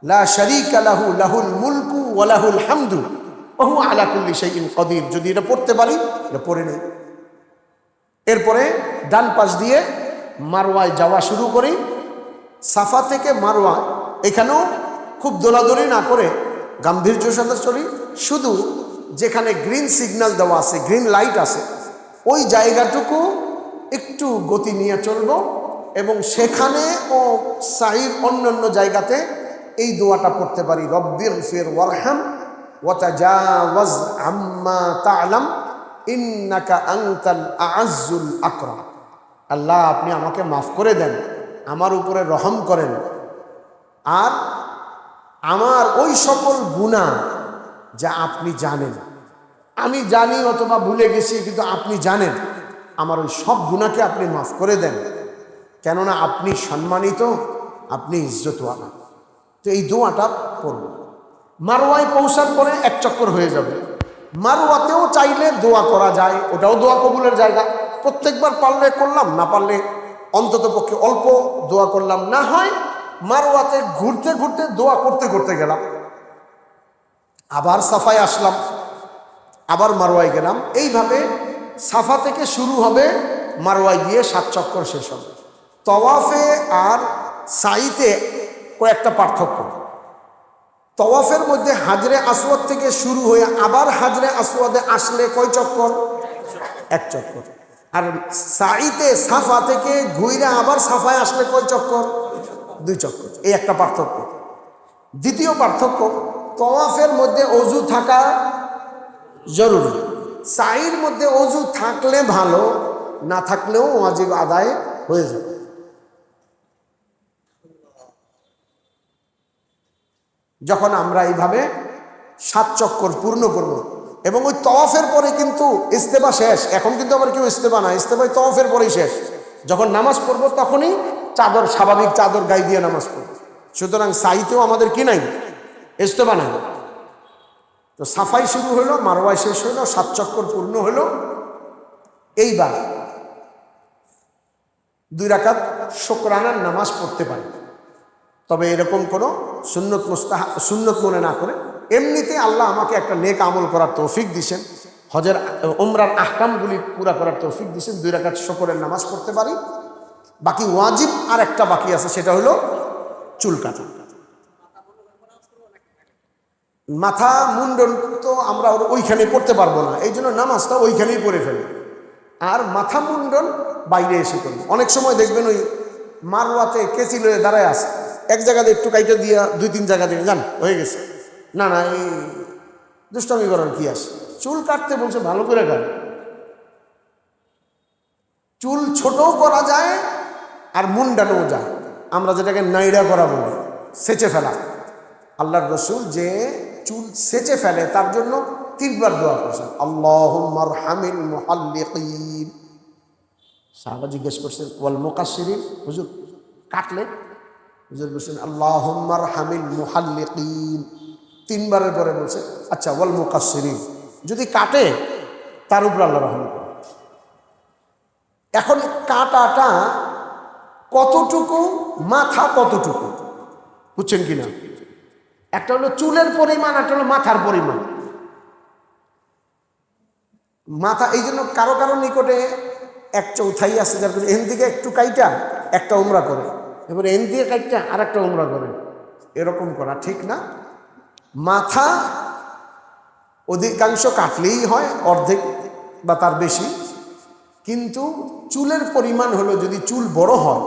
লা শারীকা লাহু লাহুল মুলকু ওয়া লাহুল হামদু ওয়া হুয়া আলা কুল্লি শাইইন কাদির। যদি এটা পড়তে পারি এটা পড়ে নেই। এরপরে ডান পাশ দিয়ে মারওয়ায় যাওয়া শুরু করি। সাফা থেকে মারওয়া, এখানেও খুব দৌড়াদৌড়ি না করে গাম্ভীর্যের সাথে চলি। শুধু যেখানে গ্রিন সিগন্যাল দেওয়া আছে, গ্রিন লাইট আছে, ওই জায়গাটুকু একটু গতি নিয়ে চলব এবং সেখানে ও সাইর অন্যান্য জায়গাতে এই দোয়াটা পড়তে পারি, রব্বিগফির ওয়ারহাম ওয়া তাজাওয়াজ আম্মা তা'লাম ইন্নাকা আনতাল আ'আজ্জুল আকরাম। আল্লাহ, আপনি আমাকে মাফ করে দেন, আমার উপরে রহম করেন, আর আমার ওই সকল গুনাহ যা আপনি জানেন, আমি জানি অথবা ভুলে গেছি, কিন্তু আপনি জানেন, আমার ওই সব গুনাহকে আপনি মাফ করে দেন, কেননা আপনি সম্মানিত, আপনি ইজ্জতওয়ালা। তো এই দোয়াটা পড়ব। মারওয়ায় পৌঁছার পরে এক চক্কর হয়ে যাবে। মারওয়াতেও চাইলে দোয়া করা যায়, ওটাও দোয়া কবুলের জায়গা। প্রত্যেকবার পারলে করলাম, না পারলে অন্তত পক্ষে অল্প দোয়া করলাম। না হয় মারওয়াতে ঘুরতে ঘুরতে দোয়া করতে করতে গেলাম, আবার সাফায় আসলাম, আবার মারওয়ায় গেলাম। এইভাবে সাফা থেকে শুরু হবে, মারওয়ায় গিয়ে 7 চক্কর শেষ হবে। তওয়াফে আর সাইতে কয়েকটা পার্থক্য। তওয়াফের মধ্যে হাজরে আসওয়াদ থেকে শুরু হয়ে আবার হাজরে আসওয়াদে আসলে কয় চক্কর? 1 চক্কর। আর সাইতে সাফা থেকে ঘুরে আবার সাফায় আসলে কয় চক্কর? 2 চক্কর। এই একটা পার্থক্য। দ্বিতীয় পার্থক্য, তওয়াফের মধ্যে অজু থাকা জরুরি। সাইর মধ্যে অজু থাকলে ভালো, না থাকলেও ওয়াজিব আদায় হয়ে যাবে। যখন আমরা এইভাবে 7 চক্কর পূর্ণ করব, এবং ওই তওয়াফের পরে কিন্তু ইস্তেবা শেষ। এখন কিন্তু আবার কেউ ইস্তেবা না, ইস্তেবাই তওয়াফের পরেই শেষ। যখন নামাজ পড়ব তখনই চাদর, স্বাভাবিক চাদর গায়ে দিয়ে নামাজ পড়ব। সুতরাং সাইতেও আমাদের কি নাই? ইস্তেবা নাই। তো সাফাই শুরু হলো, মারওয়ায় শেষ হলো, 7 চক্কর পূর্ণ হলো। এইবার 2 রাকাত শুকরানার নামাজ পড়তে পারি, তবে এরকম কোনো সুন্নত মনে না করে এমনিতে আল্লাহ আমাকে একটা নেক আমল করার তৌফিক দিয়েছেন, হজের উমরার আহকামগুলি পুরা করার তৌফিক দিয়েছেন। 2 রাকাত শুকরের নামাজ পড়তে পারি। বাকি ওয়াজিব আর একটা বাকি আছে, সেটা হলো চুল কাটা। মাথা মুন্ডন তো আমরা ওইখানে পড়তে পারবো না, এই জন্য নামাজটা ওইখানেই পড়ে ফেলি। আর মাথা মুন্ডন বাইরে এসে করি। অনেক সময় দেখবেন ওই মারওয়াতে কেচি লয়ে দাঁড়ায় আছে, এক জায়গাতে একটু কাইটে দিয়া 2-3 জায়গা দিয়ে যান হয়ে গেছে। না না, এই দুষ্টামি করার কি আছে? চুল কাটতে বলছে ভালো করে কাট। চুল ছোটও করা যায় আর মুন্ডানোও যায়, আমরা যেটাকে নাইড়া করা বলি, সেচে ফেলা। আল্লাহর রসুল যে চুল সেচে ফেলে তার জন্য 3 বার দোয়া করছেন, আল্লাহুম্মা আরহামিল মুহাল্লিকিন। সাহাবা জিজ্ঞেস করছেন ওয়াল মুকাসসিরিন, হুজুর কাটলে? হুজুর বলছেন আল্লাহুম্মা আরহামিল মুহাল্লিকিন। 3 বারের পরে বলছে আচ্ছা ওয়াল মুকাসসিরিন, যদি কাটে তার উপর আল্লাহ রহম করে। এখন কাটাটা কতটুকু, মাথা কতটুকু, বুঝছেন কিনা? একটা হলো চুলের পরিমাণ, একটা হলো মাথার পরিমাণ। মাথা, এই জন্য কারো কারো নিকটে 1/4 আছে, যার এখান থেকে একটু কাইটা একটা উমরা করে, এবারে এন দিয়ে কাইটা আর একটা উমরা করে। এরকম করা ঠিক না। মাথা অধিকাংশ কাটলেই হয়, অর্ধেক বা তার বেশি, কিন্তু চুলের পরিমাণ হলো, যদি চুল বড় হয়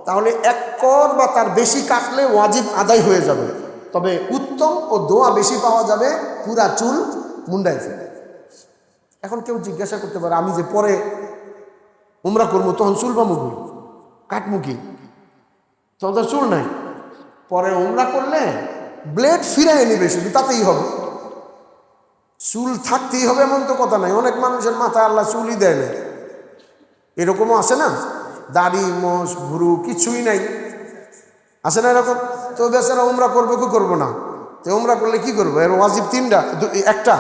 তাহলে 1 কর বা তার বেশি কাটলে ওয়াজিব আদায় হয়ে যাবে। তবে উত্তম ও দোয়া বেশি পাওয়া যাবে পুরা চুল মুন্ডায় ফেলে। এখন কেউ জিজ্ঞাসা করতে পারে, আমি যে পরে উমরা করবো তখন চুল বা মুখি কাটমু কি, তখন তো চুল নাই, পরে উমরা করলে ব্লেড ফিরাই নিবে শুধু, তাতেই হবে। চুল থাকতেই হবে এমন তো কথা নাই। অনেক মানুষের মাথায় আল্লাহ চুলই দেয় না, এরকমও আছে না, দাড়ি মোষ ভুরু কিছুই নাই, আছে না এরকম? তো বেচারা উমরা করবো কি করবো না? তো উমরা করলে কি করবো? এর ওয়াজিব 3টা, একটা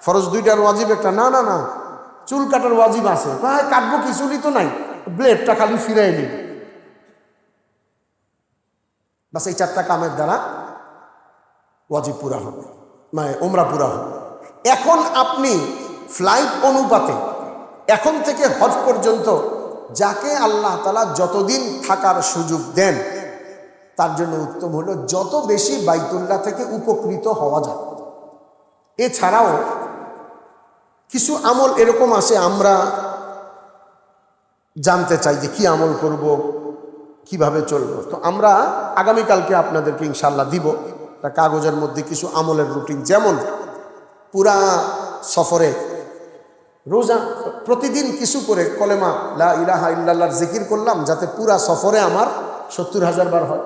ফরজ 2টার ওয়াজিব একটা। না না না, চুল কাটার ওয়াজিব আছে। হ্যাঁ কাটবো কি, চুলই তো নাই, ব্লেডটা খালি ফিরাই নিই, বাস। এই 4টা কামের দ্বারা ওয়াজিব পুরা হবে, মানে উমরা পুরা হবে। এখন আপনি ফ্লাইট অনুপাতে এখন থেকে হজ পর্যন্ত যাকে আল্লাহ তাআলা যতদিন থাকার সুযোগ দেন, তার জন্য উত্তম হলো যত বেশি বাইতুল্লাহ থেকে উপকৃত হওয়া যায়। এছাড়াও কিছু আমল এরকম আছে, আমরা জানতে চাই যে কি আমল করব, কিভাবে চলবো। তো আমরা আগামীকালকে আপনাদেরকে ইনশাআল্লাহ দিব একটা কাগজের মধ্যে কিছু আমলের রুটিন। যেমন পুরা সফরে রোজা প্রতিদিন কিছু করে কলেমা লা ইলাহা ইল্লাল্লাহর জিকির করলাম, যাতে পুরা সফরে আমার 70,000 বার হয়।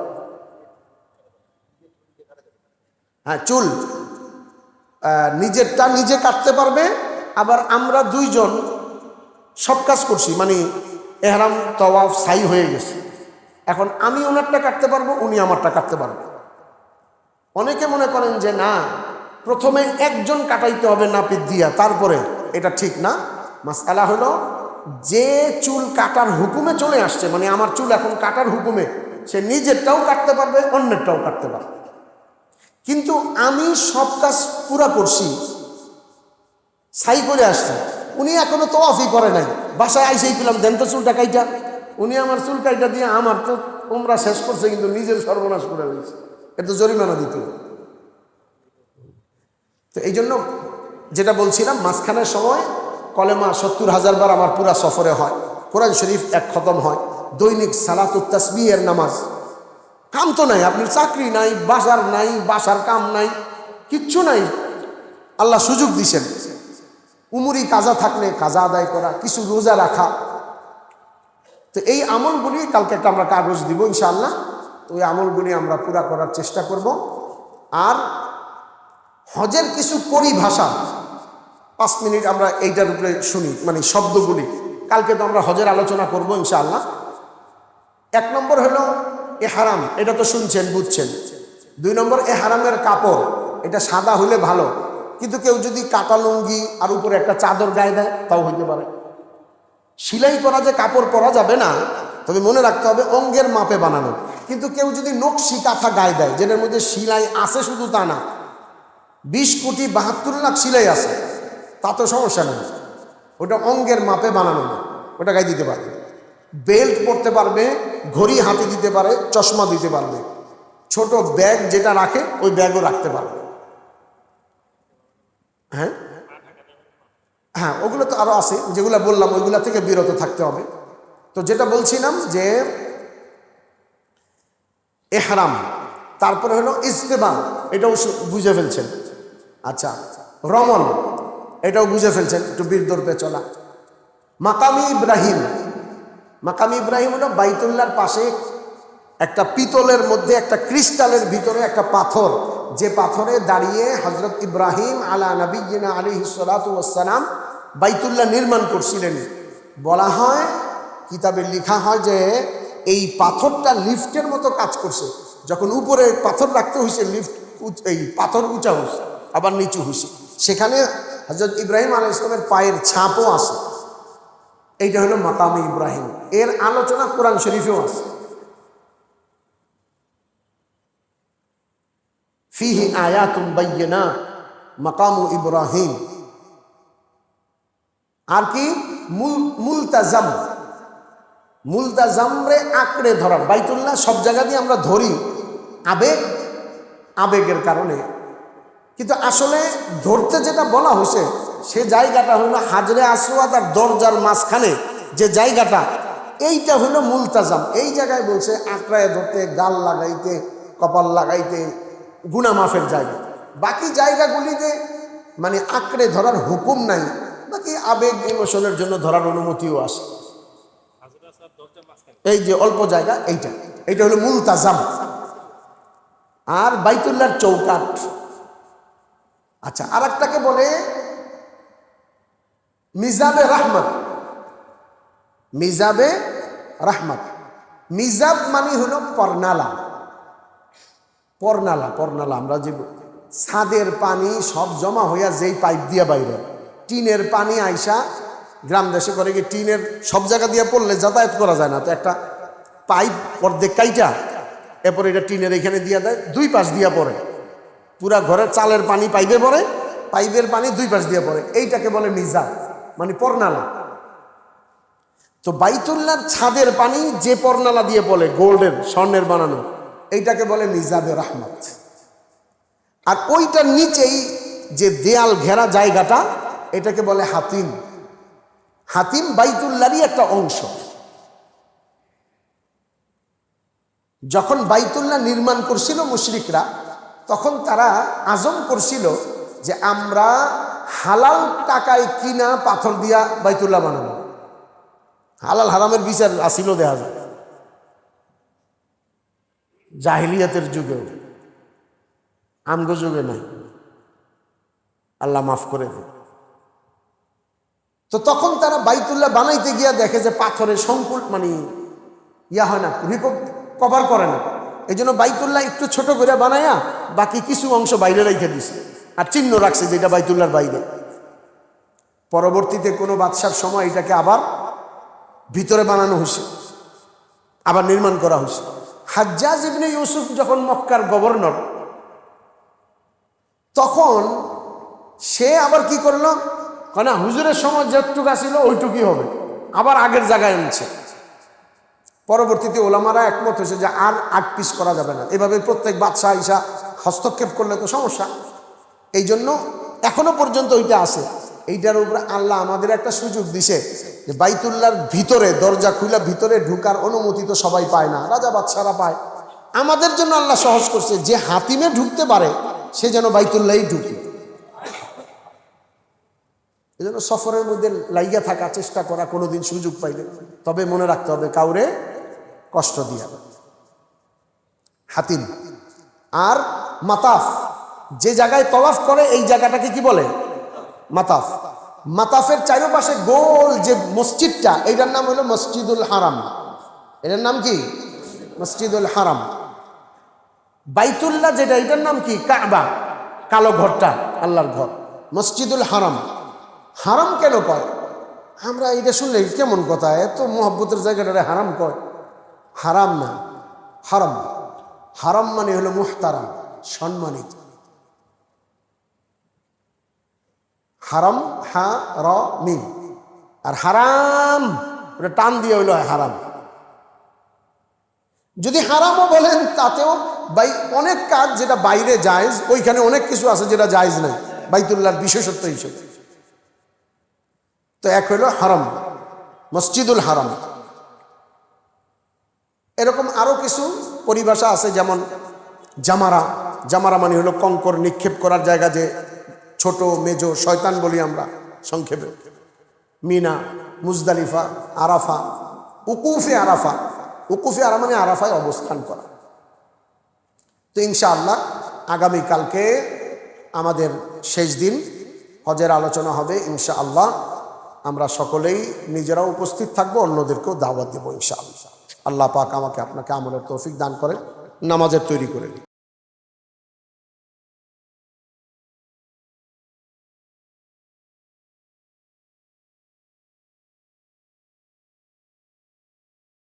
হ্যাঁ, চুল নিজেরটা নিজে কাটতে পারবে। আবার আমরা 2 জন সব কাজ করছি, মানে এহরাম তাওয়াফ সাই হয়ে গেছে, এখন আমি ওনারটা কাটতে পারবো, উনি আমারটা কাটতে পারবে। অনেকে মনে করেন যে না, প্রথমে একজন কাটাইতে হবে নাপিত দিয়া, তারপরে, এটা ঠিক না। মাসআলা হলো যে চুল কাটার হুকুমে চলে আসছে, মানে আমার চুল এখন কাটার হুকুমে, সে নিজেরটাও কাটতে পারবে, অন্যেরটাও কাটতে পারবে। কিন্তু আমি সব কাজ পুরা করছি, সাই করে আসছি, উনি এখনো তওয়াফই করে নাই, বাসায় আইসেই পেলাম দেন তো চুলটা কাইটা। উনি আমার চুল কাইটা দিয়ে আমার তো উমরা শেষ করছে, কিন্তু নিজের সর্বনাশ করে রয়েছে, এটা জরিমানা দিতে হবে। তো এই জন্য যেটা বলছিলাম, মাঝখানের সময় কলেমা 70,000 বার আমার পুরা সফরে হয়, কোরআন শরীফ 1 খতম হয়, দৈনিক সালাতুত তাসবিহের নামাজ। কাম তো নাই, আপনার চাকরি নাই, বাসার নাই, বাসার কাম নাই, কিচ্ছু নাই, আল্লাহ সুযোগ দিছেন। উমরি কাজা থাকলে কাজা আদায় করা, কিছু রোজা রাখা। তো এই আমলগুলি কালকে একটা আমরা কাগজ দিব ইনশাআল্লাহ। তো ওই আমলগুলি আমরা পুরা করার চেষ্টা করব। আর হজের কিছু পরিভাষা 5 মিনিট আমরা এইটার উপরে শুনি, মানে শব্দগুলি। কালকে তো আমরা হজের আলোচনা করব ইনশাআল্লাহ। 1 নম্বর হলো এহরাম, এটা তো শুনছেন বুঝছেন। 2 নম্বর এহরামের কাপড়, এটা সাদা হলে ভালো, কিন্তু কেউ যদি কাটা লুঙ্গি আর উপরে একটা চাদর গায়ে দেয় তাও হইতে পারে। সেলাই করা যে কাপড় পরা যাবে না, তবে মনে রাখতে হবে অঙ্গের মাপে বানানো। কিন্তু কেউ যদি নকশি কাঁথা গায়ে দেয়, যেটার মধ্যে সেলাই আছে শুধু তা না, 20 কোটি 72 লাখ সেলাই আছে, তা তো সমস্যা নেই, ওটা অঙ্গের মাপে বানানো না, ওটা গায়ে দিতে পারবে। বেল্ট পরতে পারবে, ঘড়ি হাতে দিতে পারে, চশমা দিতে পারবে, ছোট ব্যাগ যেটা রাখে ওই ব্যাগও রাখতে পারবে। হ্যাঁ হ্যাঁ, ওগুলো তো আরো আছে, যেগুলো বললাম ওইগুলা থেকে বিরত থাকতে হবে। তো যেটা বলছিলাম যে এহরাম, তারপরে হলো ইস্তেবা, এটাও বুঝে ফেলছেন। আচ্ছা, রমল, এটাও বুঝে ফেলছেন, একটু বীরদর্পে চলা। মাকামি ইব্রাহিম, মাকামি ইব্রাহিম হলো বাইতুল্লাহর পাশে একটা পিতলের মধ্যে একটা ক্রিস্টালের ভিতরে একটা পাথর, যে পাথরে দাঁড়িয়ে হযরত ইব্রাহিম আলা নবিয়্যিনা আলাইহিস সালাতু ওয়াস সালাম বাইতুল্লাহ নির্মাণ করছিলেন। বলা হয়, কিতাবে লেখা হয় যে এই পাথরটা লিফটের মতো কাজ করছে। যখন উপরে পাথর রাখতে হয়েছে, লিফট এই পাথর উঁচা হয়েছে, আবার নিচু হয়েছে, সেখানে হযরত ইব্রাহিম আলাইহিস সালামের পায়ের ছাপও আছে। এইটা হলো মাকামে ইব্রাহিম, এর আলোচনা কোরআন শরীফেও আছে। ফিহি আয়াতুম বাইয়িনাত মাকামু ইব্রাহিম। আর কি মুলতাজাম, মুলতাজামরে আঁকড়ে ধরা। বাইতুল্লাহ সব জায়গা দিয়ে আমরা ধরি আবেগের কারণে, কিন্তু আসলে ধরতে যেটা বলা হয়েছে সে জায়গাটা হলো হাজরে আসওয়াদ আর দরজার মাঝখানে যে জায়গাটা, এইটা হলো মুলতাজাম। এই জায়গায় বলছে আঁকড়ায় ধরতে, গাল লাগাইতে, কপাল লাগাইতে, গুনাহ মাফের জায়গা। বাকি জায়গাগুলিতে মানে আঁকড়ে ধরার হুকুম নাই, বাকি আবেগ ইমোশনের জন্য ধরার অনুমতিও আছে। এই যে অল্প জায়গা, এইটা হলো মুলতাজাম। আর বাইতুল্লাহর চৌকাঠ। আচ্ছা, আর একটাকে বলে মিজাবে রাহমাত। মিজাবে রাহমাত, মিজাব মানে হলো পর্নালা। পর্নালা, পর্নালা আমরা যে ছাদের পানি সব জমা হইয়া যেই পাইপ দিয়া বাইরে, টিনের পানি আইসা গ্রাম দেশে করে কি টিনের সব জায়গা দিয়ে পড়লে যাতায়াত করা যায় না, তো একটা পাইপ অর্ধেক কাইটা এরপর এটা টিনের এখানে দিয়া দেয়, দুই পাশ দিয়া পড়ে, পুরা ঘরের চালের পানি পাইপে পড়ে, পাইপের পানি দুই পাশ দিয়ে পড়ে, এইটাকে বলে মিজাব মানে পর্নালা। তো বাইতুল্লাহর ছাদের পানি যে পর্নালা দিয়ে পড়ে, গোল্ডের, স্বর্ণের বানানো, এইটাকে বলে মিজাবে রাহমাত। আর ওইটার নিচেই যে দেয়াল ঘেরা জায়গাটা, এটাকে বলে হাতিম। হাতিম বাইতুল্লাহরই একটা অংশ। যখন বাইতুল্লাহ নির্মাণ করছিল মুশরিকরা, তখন তারা আজম করছিল যে আমরা হালাল টাকায় কিনা পাথর দিয়া বাইতুল্লাহ বানাবো। হালাল হারামের বিচার আসিল দেখা যায় জাহিলিয়াতের যুগেও, আমগো যুগে নাই, আল্লাহ মাফ করে দেয়। তো তখন তারা বাইতুল্লাহ বানাইতে গিয়া দেখে যে পাথরের সংকুল মানে ইয়া হয় না, কভার করে না। এই জন্য বাইতুল্লাহ একটু ছোট করে বানায়া বাকি কিছু অংশ বাইরে রেখে দিছে, আর চিহ্ন রাখছে যেটা বাইতুল্লাহর বাইরে। পরবর্তীতে কোনো বাদশার সময় এটাকে আবার ভিতরে বানানো হয়েছে, আবার নির্মাণ করা হয়েছে। হাজ্জাজ ইবনে ইউসুফ যখন মক্কার গভর্নর, তখন সে আবার কি করলো, না হুজুরের সময় যেটুকু ছিল ওইটুকুই হবে, আবার আগের জায়গায় আনছে। পরবর্তীতে ওলামারা একমত হয়েছে যে আর 8 পিস করা যাবে না, এভাবে প্রত্যেক বাদশাহ ঈসা হস্তক্ষেপ করলে তো সমস্যা। এই জন্য এখনো পর্যন্ত ওইটা আছে। এইটার উপরে আল্লাহ আমাদের একটা সুযোগ দিছে যে বাইতুল্লাহর ভিতরে দরজা খুলে ভিতরে ঢুকার অনুমতি তো সবাই পায় না, রাজা বাদশারা পায়। আমাদের জন্য আল্লাহ সহজ করছে, যে হাতিমে ঢুকতে পারে সে যেন বাইতুল্লাহই ঢুকে। এই জন্য সফরের মধ্যে লাইগা থাকা, চেষ্টা করা, কোনোদিন সুযোগ পাইলে। তবে মনে রাখতে হবে কাউরে কষ্ট দিয়া। হাতিম আর মাতাফ, যে জায়গায় তওয়াফ করে এই জায়গাটাকে কি বলে? মাতাফ। মাতাফের চারপাশে গোল যে মসজিদটা, এইটার নাম হলো মসজিদুল হারাম। এটার নাম কি? মসজিদুল হারাম। বাইতুল্লাহ যেটা, এটার নাম কি? কাবা, কালো ঘরটা, আল্লাহর ঘর। মসজিদুল হারাম। হারাম কেন কয়? আমরা এটা শুনলে কেমন কথা, এত মোহব্বতের জায়গাটা হারাম কয়? হারাম না, হারাম। হারাম মানে হলো মুহতারাম, সম্মানিত। হারাম, হা র মিম। আর হারাম ওটা টান দিয়ে হইল হারাম। যদি হারামও বলেন তাতেও অনেক কাজ যেটা বাইরে জায়েজ, ওইখানে অনেক কিছু আছে যেটা জায়েজ নাই বাইতুল্লাহর বিশেষত্ব হিসেবে। তো এক হইল হারাম, মসজিদুল হারাম। এরকম আরো কিছু পরিভাষা আছে, যেমন জামারা। জামারা মানে হলো কঙ্কর নিক্ষেপ করার জায়গা, যে ছোট মেজো শয়তান বলি আমরা সংক্ষেপে। মিনা, মুজদালিফা, আরাফা, উকুফে আরাফা। উকুফে আরাফা মানে আরাফায় অবস্থান করা। তো ইনশাআল্লাহ আগামীকালকে আমাদের শেষ দিন, হজের আলোচনা হবে ইনশাআল্লাহ। আমরা সকলেই নিজেরাও উপস্থিত থাকবো, অন্যদেরকেও দাওয়াত দেবো ইনশাআল্লাহ। আল্লাহ পাক আমাকে আপনাকে আমলের তৌফিক দান করেন। নামাজের তৈরি করে